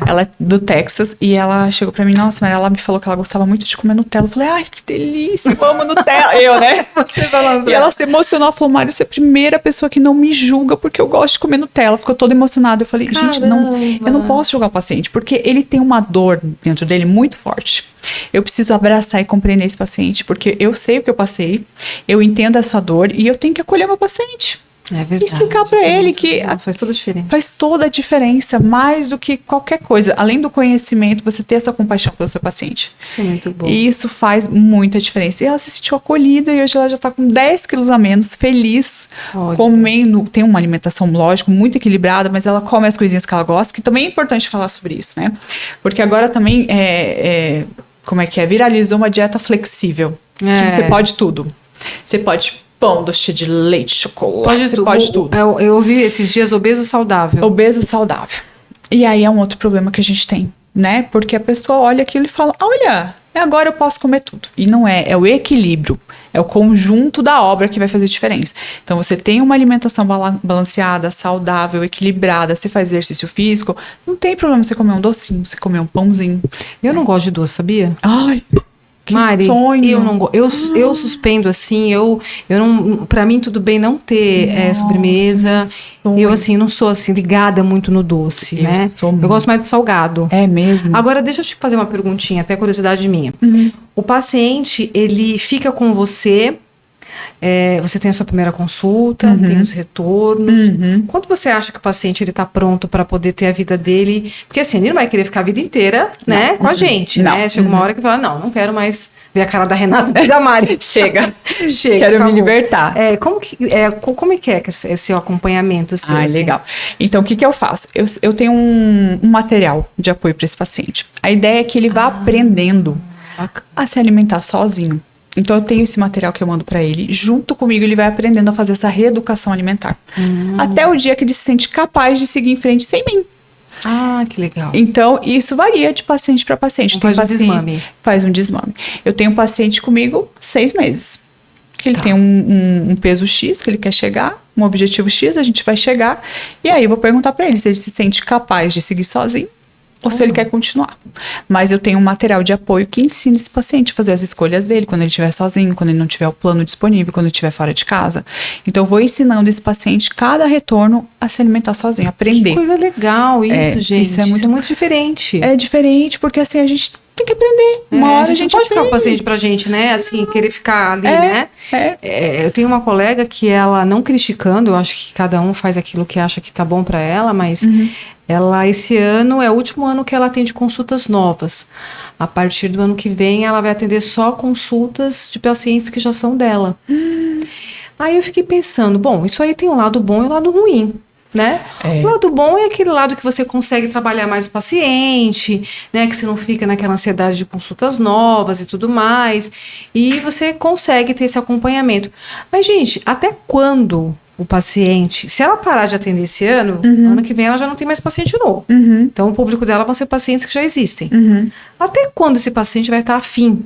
Ela é do Texas e ela chegou pra mim, nossa, mas ela me falou que ela gostava muito de comer Nutella. Eu falei, ai, que delícia, eu amo Nutella. Eu, né? Você falando. E ela se emocionou, ela falou, Mário, você é a primeira pessoa que não me julga porque eu gosto de comer Nutella. Ficou toda emocionada. Eu falei, gente, eu não posso julgar o paciente, porque ele tem uma dor dentro dele muito forte. Eu preciso abraçar e compreender esse paciente, porque eu sei o que eu passei, eu entendo essa dor e eu tenho que acolher meu paciente. É verdade. E explicar Isso pra é ele muito que bom, faz toda a diferença. faz toda a diferença, mais do que qualquer coisa. Além do conhecimento, você ter essa compaixão pelo seu paciente. Isso é muito bom. E isso faz muita diferença. E ela se sentiu acolhida e hoje ela já tá com 10 quilos a menos, feliz, Olha. comendo. Tem uma alimentação, lógico, muito equilibrada, mas ela come as coisinhas que ela gosta, que também é importante falar sobre isso, né? Porque agora também como é que é? Viralizou uma dieta flexível. Que você pode tudo. Você pode pão doce de leite, chocolate, você pode tudo. Eu ouvi esses dias obeso saudável. Obeso saudável. E aí é um outro problema que a gente tem, né? Porque a pessoa olha aquilo e fala, olha, agora eu posso comer tudo. E não é o equilíbrio, é o conjunto da obra que vai fazer diferença. Então você tem uma alimentação balanceada, saudável, equilibrada, você faz exercício físico, não tem problema você comer um docinho, você comer um pãozinho. Eu não gosto de doce, sabia? Ai, que Mari, sonho. eu não eu suspendo assim, eu não, para mim tudo bem não ter sobremesa. sonho. Eu assim não sou assim ligada muito no doce, Eu né? sou Eu muito. gosto mais do salgado. É mesmo? Agora deixa eu te fazer uma perguntinha, até curiosidade minha. O paciente, ele fica com você, você tem a sua primeira consulta, tem os retornos. Quando você acha que o paciente ele tá pronto para poder ter a vida dele? Porque assim, ele não vai querer ficar a vida inteira, né, com a gente, Não. né? Chega uma hora que fala, não quero mais ver a cara da Renata e da Mari. Chega. Chega, Quero me acabou. libertar. Como que é esse seu acompanhamento seu? Ah, assim? legal. Então, o que eu faço? Eu tenho um material de apoio para esse paciente. A ideia é que ele vá aprendendo a se alimentar sozinho. Então, eu tenho esse material que eu mando para ele. Junto comigo, ele vai aprendendo a fazer essa reeducação alimentar. Até o dia que ele se sente capaz de seguir em frente sem mim. Ah, que legal. Então, isso varia de paciente para paciente. Então, faz um paciente, desmame. Faz um desmame. Eu tenho um paciente comigo 6 meses. Que ele Tá. tem um peso X que ele quer chegar, um objetivo X, a gente vai chegar. E aí eu vou perguntar para ele se ele se sente capaz de seguir sozinho ou se ele quer continuar. Mas eu tenho um material de apoio que ensina esse paciente a fazer as escolhas dele quando ele estiver sozinho, quando ele não tiver o plano disponível, quando ele estiver fora de casa. Então eu vou ensinando esse paciente cada retorno a se alimentar sozinho, aprender. Que coisa legal isso, gente. isso é muito diferente. É diferente porque assim a gente tem que aprender. Uma hora a gente não pode ficar com o paciente pra gente, né? Assim, querer ficar ali, né? Eu tenho uma colega que ela, não criticando, eu acho que cada um faz aquilo que acha que tá bom pra ela, mas ela, esse ano, é o último ano que ela atende consultas novas. A partir do ano que vem, ela vai atender só consultas de pacientes que já são dela. Aí eu fiquei pensando, bom, isso aí tem um lado bom e um lado ruim. Né? O lado bom é aquele lado que você consegue trabalhar mais o paciente, né? Que você não fica naquela ansiedade de consultas novas e tudo mais, e você consegue ter esse acompanhamento. Mas, gente, até quando o paciente, se ela parar de atender esse ano, ano que vem ela já não tem mais paciente novo. Então o público dela vão ser pacientes que já existem. Até quando esse paciente vai estar afim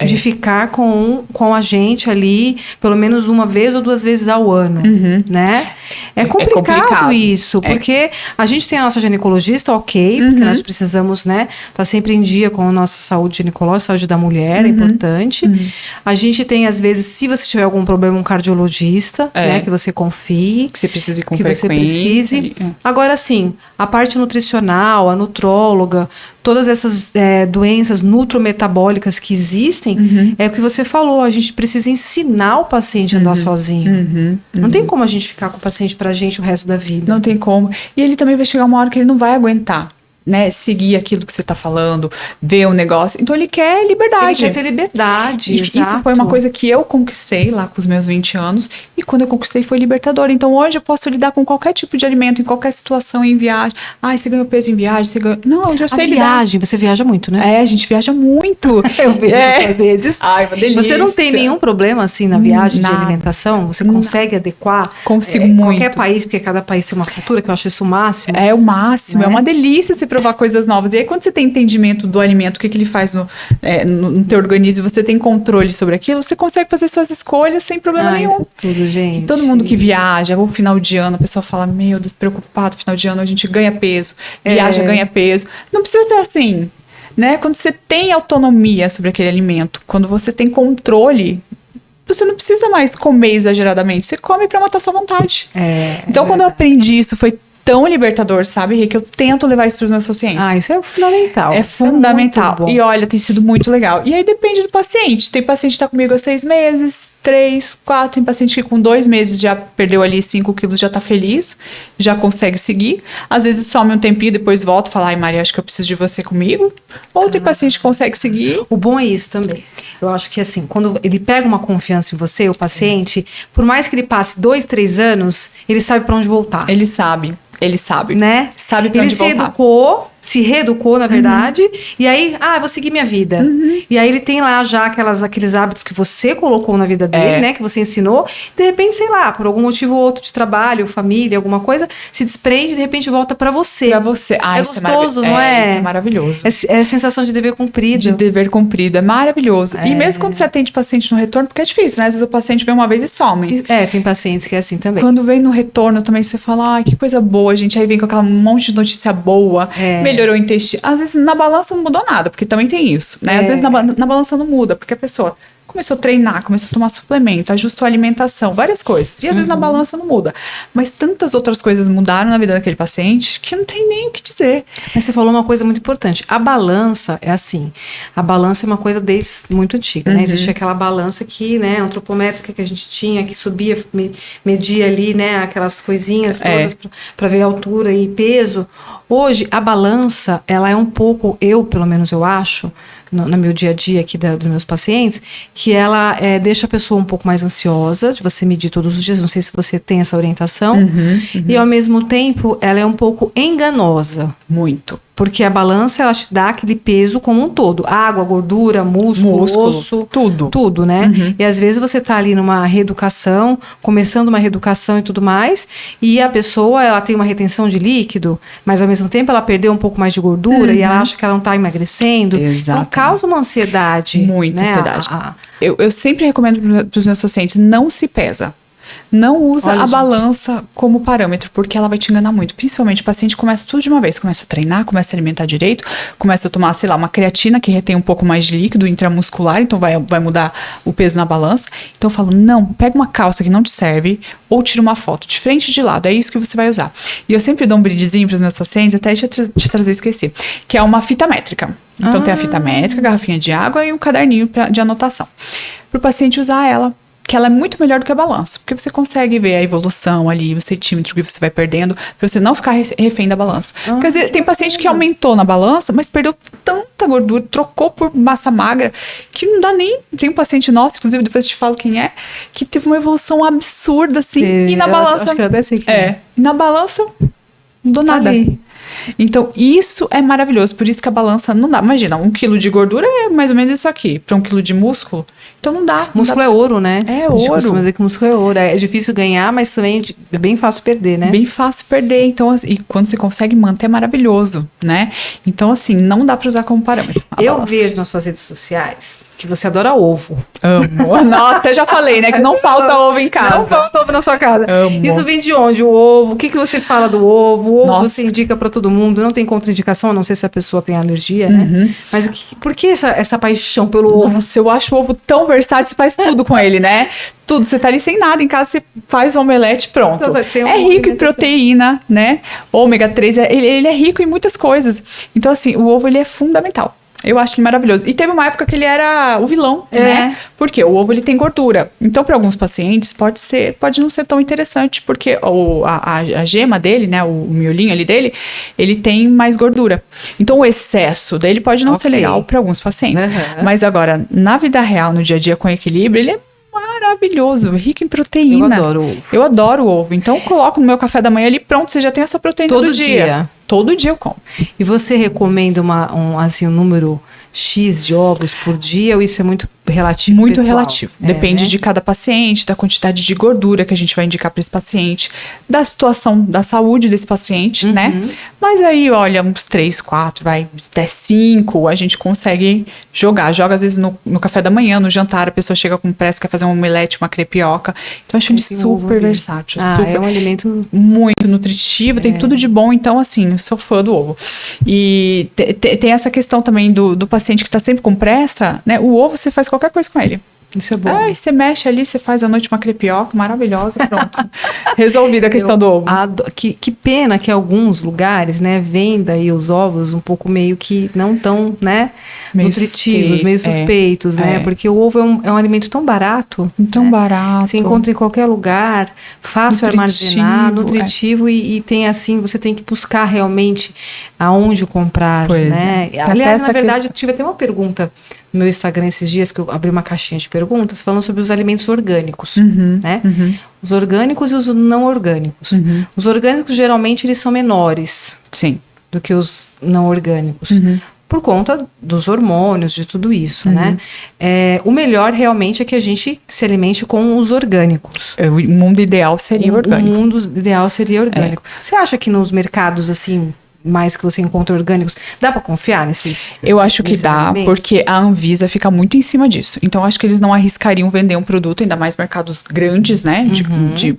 de ficar com a gente ali, pelo menos uma vez ou 2 vezes ao ano, né? É complicado isso, porque a gente tem a nossa ginecologista, ok, porque nós precisamos, né, tá sempre em dia com a nossa saúde ginecológica, saúde da mulher, é importante. A gente tem, às vezes, se você tiver algum problema, um cardiologista, né, que você confie. Que você precise com que frequência. você precise. Agora, sim, a parte nutricional, a nutróloga, todas essas doenças nutrometabólicas que existem, é o que você falou, a gente precisa ensinar o paciente a andar sozinho. Não tem como a gente ficar com o paciente pra gente o resto da vida. Não tem como. E ele também vai chegar uma hora que ele não vai aguentar, né? Seguir aquilo que você tá falando, ver o negócio. Então ele quer liberdade. Ele quer ter liberdade, E isso foi uma coisa que eu conquistei lá com os meus 20 anos. E quando eu conquistei foi libertador. Então hoje eu posso lidar com qualquer tipo de alimento, em qualquer situação, em viagem. Ai, você ganhou peso em viagem, você ganhou... Não, eu já sei lidar. Viagem, você viaja muito, né? A gente viaja muito. Eu vejo essas redes. Ai, uma delícia. Você não tem nenhum problema, assim, na viagem de Nada. alimentação? Você consegue adequar? Consigo muito. Qualquer país, porque cada país tem uma cultura, que eu acho isso o máximo. É o máximo, Né? é uma delícia você provar coisas novas. E aí, quando você tem entendimento do alimento, o que ele faz no teu organismo, você tem controle sobre aquilo, você consegue fazer suas escolhas sem problema nenhum. Isso tudo, gente. E todo mundo que viaja, ou final de ano, a pessoa fala, meu Deus, preocupado, final de ano a gente ganha peso, viaja, ganha peso. Não precisa ser assim, né? Quando você tem autonomia sobre aquele alimento, quando você tem controle, você não precisa mais comer exageradamente, você come pra matar sua vontade. Então, quando eu aprendi isso, foi tão libertador, sabe, Rê, que eu tento levar isso para os meus pacientes. Ah, isso é fundamental. É Isso fundamental. muito bom. E olha, tem sido muito legal. E aí depende do paciente. Tem paciente que tá comigo há 6 meses, 3, 4. Tem paciente que com 2 meses já perdeu ali 5 quilos, já tá feliz, já consegue seguir. Às vezes some um tempinho, depois volta e fala, ai, Maria, acho que eu preciso de você comigo. Ou tem paciente que consegue seguir. O bom é isso também. Eu acho que assim, quando ele pega uma confiança em você, o paciente, por mais que ele passe 2, 3 anos, ele sabe para onde voltar. Ele sabe. Né? Sabe pra ele onde se voltar. se reeducou, na verdade, e aí, vou seguir minha vida. E aí ele tem lá já aqueles hábitos que você colocou na vida dele, né? Que você ensinou. De repente, sei lá, por algum motivo ou outro de trabalho, família, alguma coisa, se desprende e de repente volta pra você. Pra você. Ah, É isso gostoso, não é? Isso é maravilhoso. É a sensação de dever cumprido. De dever cumprido. É maravilhoso. E mesmo quando você atende paciente no retorno, porque é difícil, né? Às vezes o paciente vem uma vez e some. Tem pacientes que é assim também. Quando vem no retorno também, você fala, que coisa boa, gente. Aí vem com aquela monte de notícia boa, melhorou o intestino. Às vezes na balança não mudou nada, porque também tem isso, né? Às vezes na balança não muda, porque a pessoa começou a treinar, começou a tomar suplemento, ajustou a alimentação, várias coisas. E às vezes na balança não muda. Mas tantas outras coisas mudaram na vida daquele paciente que não tem nem o que dizer. Mas você falou uma coisa muito importante. A balança é assim. A balança é uma coisa desde muito antiga, né? Existia aquela balança que, né, antropométrica que a gente tinha, que subia, media ali, né, aquelas coisinhas todas para ver altura e peso. Hoje, a balança, ela é um pouco, pelo menos eu acho, no meu dia a dia aqui dos meus pacientes, que ela deixa a pessoa um pouco mais ansiosa, de você medir todos os dias, não sei se você tem essa orientação, e ao mesmo tempo ela é um pouco enganosa. Muito. Porque a balança, ela te dá aquele peso como um todo. Água, gordura, músculo, osso. Tudo. Tudo, né? E às vezes você tá ali numa reeducação, começando uma reeducação e tudo mais, e a pessoa, ela tem uma retenção de líquido, mas ao mesmo tempo ela perdeu um pouco mais de gordura e ela acha que ela não tá emagrecendo. Exato. Então causa uma ansiedade. Muita né? ansiedade. Eu sempre recomendo para os meus pacientes, não se pesa. Não usa a balança como parâmetro, porque ela vai te enganar muito. Principalmente o paciente começa tudo de uma vez. Começa a treinar, começa a alimentar direito, começa a tomar, sei lá, uma creatina que retém um pouco mais de líquido intramuscular, então vai mudar o peso na balança. Então eu falo, não, pega uma calça que não te serve ou tira uma foto de frente e de lado, é isso que você vai usar. E eu sempre dou um brindezinho para os meus pacientes, até te trazer, esqueci, que é uma fita métrica. Então tem a fita métrica, a garrafinha de água e um caderninho de anotação. Para o paciente usar ela, que ela é muito melhor do que a balança, porque você consegue ver a evolução ali, o centímetro que você vai perdendo, pra você não ficar refém da balança. Porque às vezes tem paciente que aumentou na balança, mas perdeu tanta gordura, trocou por massa magra, que não dá nem... Tem um paciente nosso, inclusive depois eu te falo quem é, que teve uma evolução absurda, assim, e na balança... Acho que eu até sei que e na balança não deu nada. Ali. Então, isso é maravilhoso, por isso que a balança não dá. Imagina, 1 quilo de gordura é mais ou menos isso aqui, para 1 quilo de músculo, então não dá. Músculo é ouro, né? É ouro. A gente costuma ouro. dizer que músculo é ouro. É difícil ganhar, mas também é bem fácil perder, né? Bem fácil perder, então, e quando você consegue manter é maravilhoso, né? Então, assim, não dá para usar como parâmetro. Eu vejo nas suas redes sociais que você adora ovo. Amo. Nossa, eu já falei, né? Que não falta ovo em casa. Não falta ovo na sua casa. Amo. Isso vem de onde? O ovo? O que você fala do ovo? O ovo Nossa. você indica pra todo mundo. Não tem contraindicação, a não sei se a pessoa tem alergia, né? Mas por que essa paixão pelo ovo? Nossa, eu acho o ovo tão versátil, você faz tudo com ele, né? Tudo, você tá ali sem nada, em casa você faz o omelete, pronto. Então, tem é rico em proteína, né? Ômega 3, ele é rico em muitas coisas. Então, assim, o ovo, ele é fundamental. Eu acho ele maravilhoso. E teve uma época que ele era o vilão, né? Porque o ovo, ele tem gordura. Então, para alguns pacientes, pode não ser tão interessante, porque a gema dele, né? O miolinho ali dele, ele tem mais gordura. Então, o excesso dele pode não ser legal para alguns pacientes. Mas agora, na vida real, no dia a dia, com equilíbrio, ele é maravilhoso, rico em proteína. Eu adoro ovo. Eu adoro o ovo. Então, eu coloco no meu café da manhã ali, pronto, você já tem a sua proteína Todo do dia. Todo dia eu como. E você recomenda um número X de ovos por dia ou isso é muito relativo? Muito pessoal? relativo. Depende né? de cada paciente, da quantidade de gordura que a gente vai indicar para esse paciente, da situação da saúde desse paciente, né? Mas aí, olha, uns 3, 4, vai até 5, a gente consegue jogar. Joga às vezes no café da manhã, no jantar, a pessoa chega com pressa, quer fazer um omelete, uma crepioca. Então, eu acho ele super versátil. Super, é um alimento muito nutritivo, tem tudo de bom. Então, assim, eu sou fã do ovo. E tem essa questão também do paciente que está sempre com pressa, né? O ovo, você faz qualquer coisa com ele. Isso é bom. Aí você mexe ali, você faz à noite uma crepioca maravilhosa, pronto. Resolvida a questão do ovo. Que pena que alguns lugares, né, vendem aí os ovos um pouco meio que não tão, né, Meio nutritivos, suspeito, meio suspeitos, né? é. Porque o ovo é um alimento tão barato. Tão né? barato. Se encontra em qualquer lugar, fácil Nutritivo, armazenar, nutritivo e tem assim, você tem que buscar realmente aonde comprar, Pois né? é. Tem até Aliás, na essa verdade, eu tive até uma pergunta no meu Instagram esses dias, que eu abri uma caixinha de perguntas falando sobre os alimentos orgânicos, né? Os orgânicos e os não orgânicos. Os orgânicos, geralmente, eles são menores Sim. do que os não orgânicos. Por conta dos hormônios, de tudo isso, né? O melhor realmente é que a gente se alimente com os orgânicos. O mundo ideal seria orgânico. O mundo ideal seria orgânico. Você acha que nos mercados, assim, mais que você encontra orgânicos, dá para confiar nesses? Eu acho que nesses dá, alimentos? porque a Anvisa fica muito em cima disso. Então, eu acho que eles não arriscariam vender um produto, ainda mais mercados grandes, né?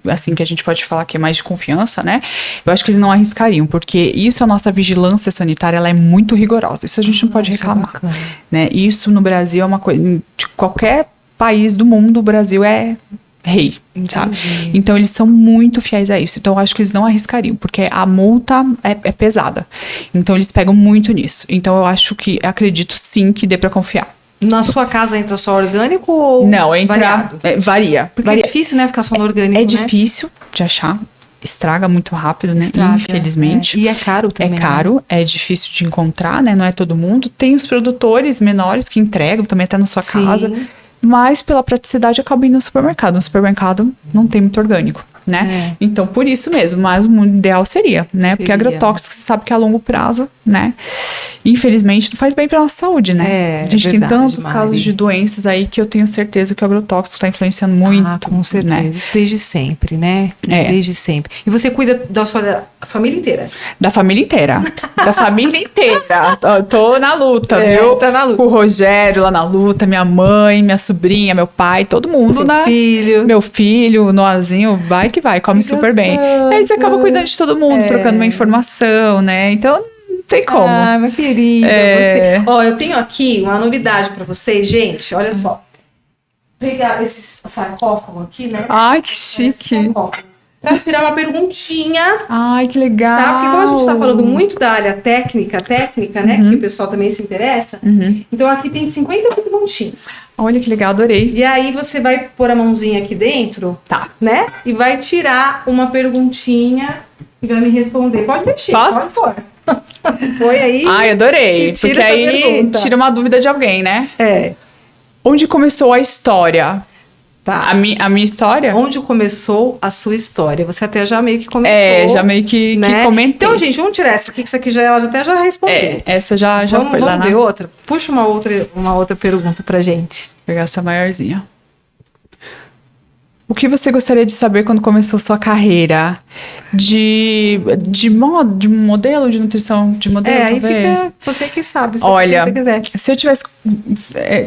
Assim, que a gente pode falar que é mais de confiança, né? Eu acho que eles não arriscariam, porque isso, a nossa vigilância sanitária, ela é muito rigorosa. Isso a gente não pode isso é reclamar. bacana. Né? Isso no Brasil é uma coisa. De qualquer país do mundo, o Brasil é rei, sabe? Entendi. Então eles são muito fiéis a isso. Então eu acho que eles não arriscariam, porque a multa é pesada. Então eles pegam muito nisso. Então eu acho que, acredito sim que dê pra confiar. Na sua casa entra só orgânico ou Não, variado? varia. Porque Varia. é difícil, né, ficar só no orgânico, É né? difícil de achar. Estraga muito rápido, né? Estraga, Infelizmente. E é caro também. É caro, é difícil de encontrar, né? Não é todo mundo. Tem os produtores menores que entregam também até na sua Sim. casa. Mas pela praticidade acaba indo no supermercado. No supermercado não tem muito orgânico, né? Então, por isso mesmo. Mas o mundo ideal seria, né? Porque Seria. agrotóxico, você sabe que é a longo prazo, né? Infelizmente, não faz bem pra nossa saúde, né? É, a gente verdade, tem tantos Mari. casos de doenças aí que eu tenho certeza que o agrotóxico está influenciando muito. Ah, com certeza. Né? Isso desde sempre, né? É. Desde sempre. E você cuida da sua família inteira? Da família inteira. Da família inteira. Tô na luta, viu? Tá na luta. Com o Rogério lá na luta, minha mãe, minha sobrinha, meu pai, todo mundo Seu na. filho. Meu filho, o Noazinho, vai que vai, come Que super bem. gostoso. Aí você acaba cuidando de todo mundo, trocando uma informação, né? Então, não tem como. Ah, minha querida, É. você. Ó, eu tenho aqui uma novidade pra vocês, gente. Olha só. Vou pegar esse sarcófago aqui, né? Ai, que Esse chique. sarcófago. Pra tirar uma perguntinha. Ai, que legal. Tá? Porque como a gente tá falando muito da área técnica, né? Que o pessoal também se interessa. Então aqui tem 50 perguntinhas. Olha que legal, adorei. E aí você vai pôr a mãozinha aqui dentro, Tá. né? E vai tirar uma perguntinha e vai me responder. Pode mexer, Posso? pode pôr. Põe aí. Ai, adorei. E tira Porque essa aí pergunta. tira uma dúvida de alguém, né? É, Onde começou a história? tá. A minha história? Onde começou a sua história? Você até já meio que comentou. É, já meio que comentei. Então, gente, vamos tirar essa aqui, que isso aqui ela até já respondeu. É, essa já vamos foi lá vamos na... ver outra? Puxa uma outra pergunta pra gente. Vou pegar essa maiorzinha. O que você gostaria de saber quando começou sua carreira? De modelo de nutrição? De modelo, Aí talvez? fica você que sabe. Olha, se você quiser. se eu tivesse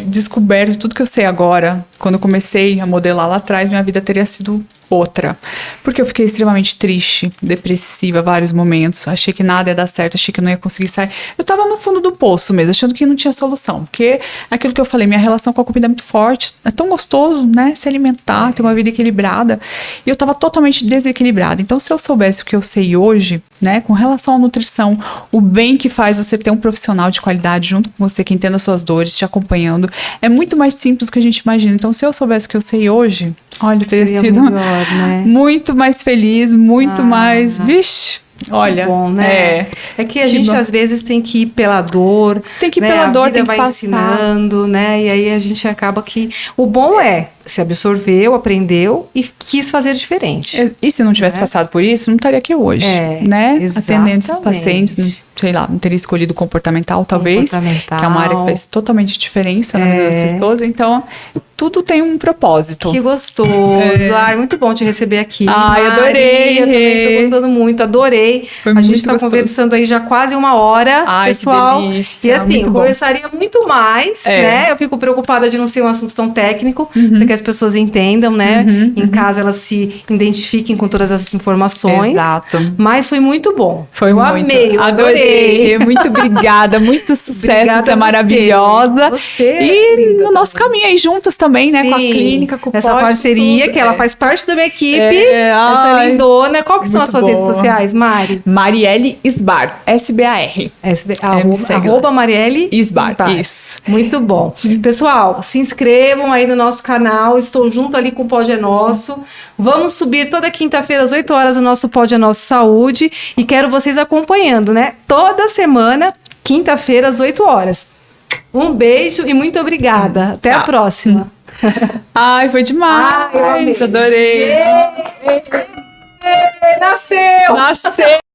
descoberto tudo que eu sei agora, quando eu comecei a modelar lá atrás, minha vida teria sido outra. Porque eu fiquei extremamente triste, depressiva, vários momentos. Achei que nada ia dar certo, achei que eu não ia conseguir sair. Eu tava no fundo do poço mesmo, achando que não tinha solução. Porque aquilo que eu falei, minha relação com a comida é muito forte. É tão gostoso, né? Se alimentar, ter uma vida equilibrada. E eu tava totalmente desequilibrada. Então, se eu soubesse o que eu sei hoje, né? Com relação à nutrição, o bem que faz você ter um profissional de qualidade junto com você, que entenda as suas dores, te acompanhando, é muito mais simples do que a gente imagina. Então, se eu soubesse o que eu sei hoje, olha, eu teria Seria sido melhor, né? muito mais feliz, muito mais... Vixe, olha. Que bom, né? É que a gente bom. às vezes tem que ir pela dor. Tem que ir né? pela dor, A vida tem que vai passar. ensinando, né? E aí a gente acaba que... O bom é se absorveu, aprendeu e quis fazer diferente. E se não tivesse passado por isso, não estaria aqui hoje, né? Atendendo esses pacientes, não, sei lá, não teria escolhido comportamental, talvez, que é uma área que faz totalmente diferença na vida das pessoas. Então, tudo tem um propósito. Que gostoso. Ai, muito bom te receber aqui. Ai, Mari, adorei. Eu também tô gostando muito, adorei. Foi a gente muito tá gostoso. conversando aí já quase uma hora, Ai, pessoal. que delícia, E assim, muito eu bom. conversaria muito mais, né? Eu fico preocupada de não ser um assunto tão técnico, porque as pessoas entendam, né? Em casa elas se identifiquem com todas essas informações. Exato. Mas foi muito bom. Foi eu muito. amei, eu Adorei. Muito obrigada, muito sucesso, Obrigada você é a você. maravilhosa. Você é E linda no nosso também. caminho aí juntas também, né? Com a Sim, clínica, com o essa Pod, parceria, tudo. que ela faz parte da minha equipe. Ai, Essa lindona. Qual que são as muito suas redes boa. sociais, Mari? Marielle Sbar, SBAR. Arroba, segue lá. arroba Marielle Isbar, isso. Muito bom. Pessoal, se inscrevam aí no nosso canal. Estou junto ali com o Pod é Nosso. Vamos subir toda quinta-feira às 8 horas o nosso Pod é Nosso Saúde. E quero vocês acompanhando, né? Toda semana, quinta-feira às 8 horas. Um beijo e muito obrigada. Até a Tchau. próxima. Ai, foi demais. Ai, eu amei. Adorei. Nasceu! Nasceu.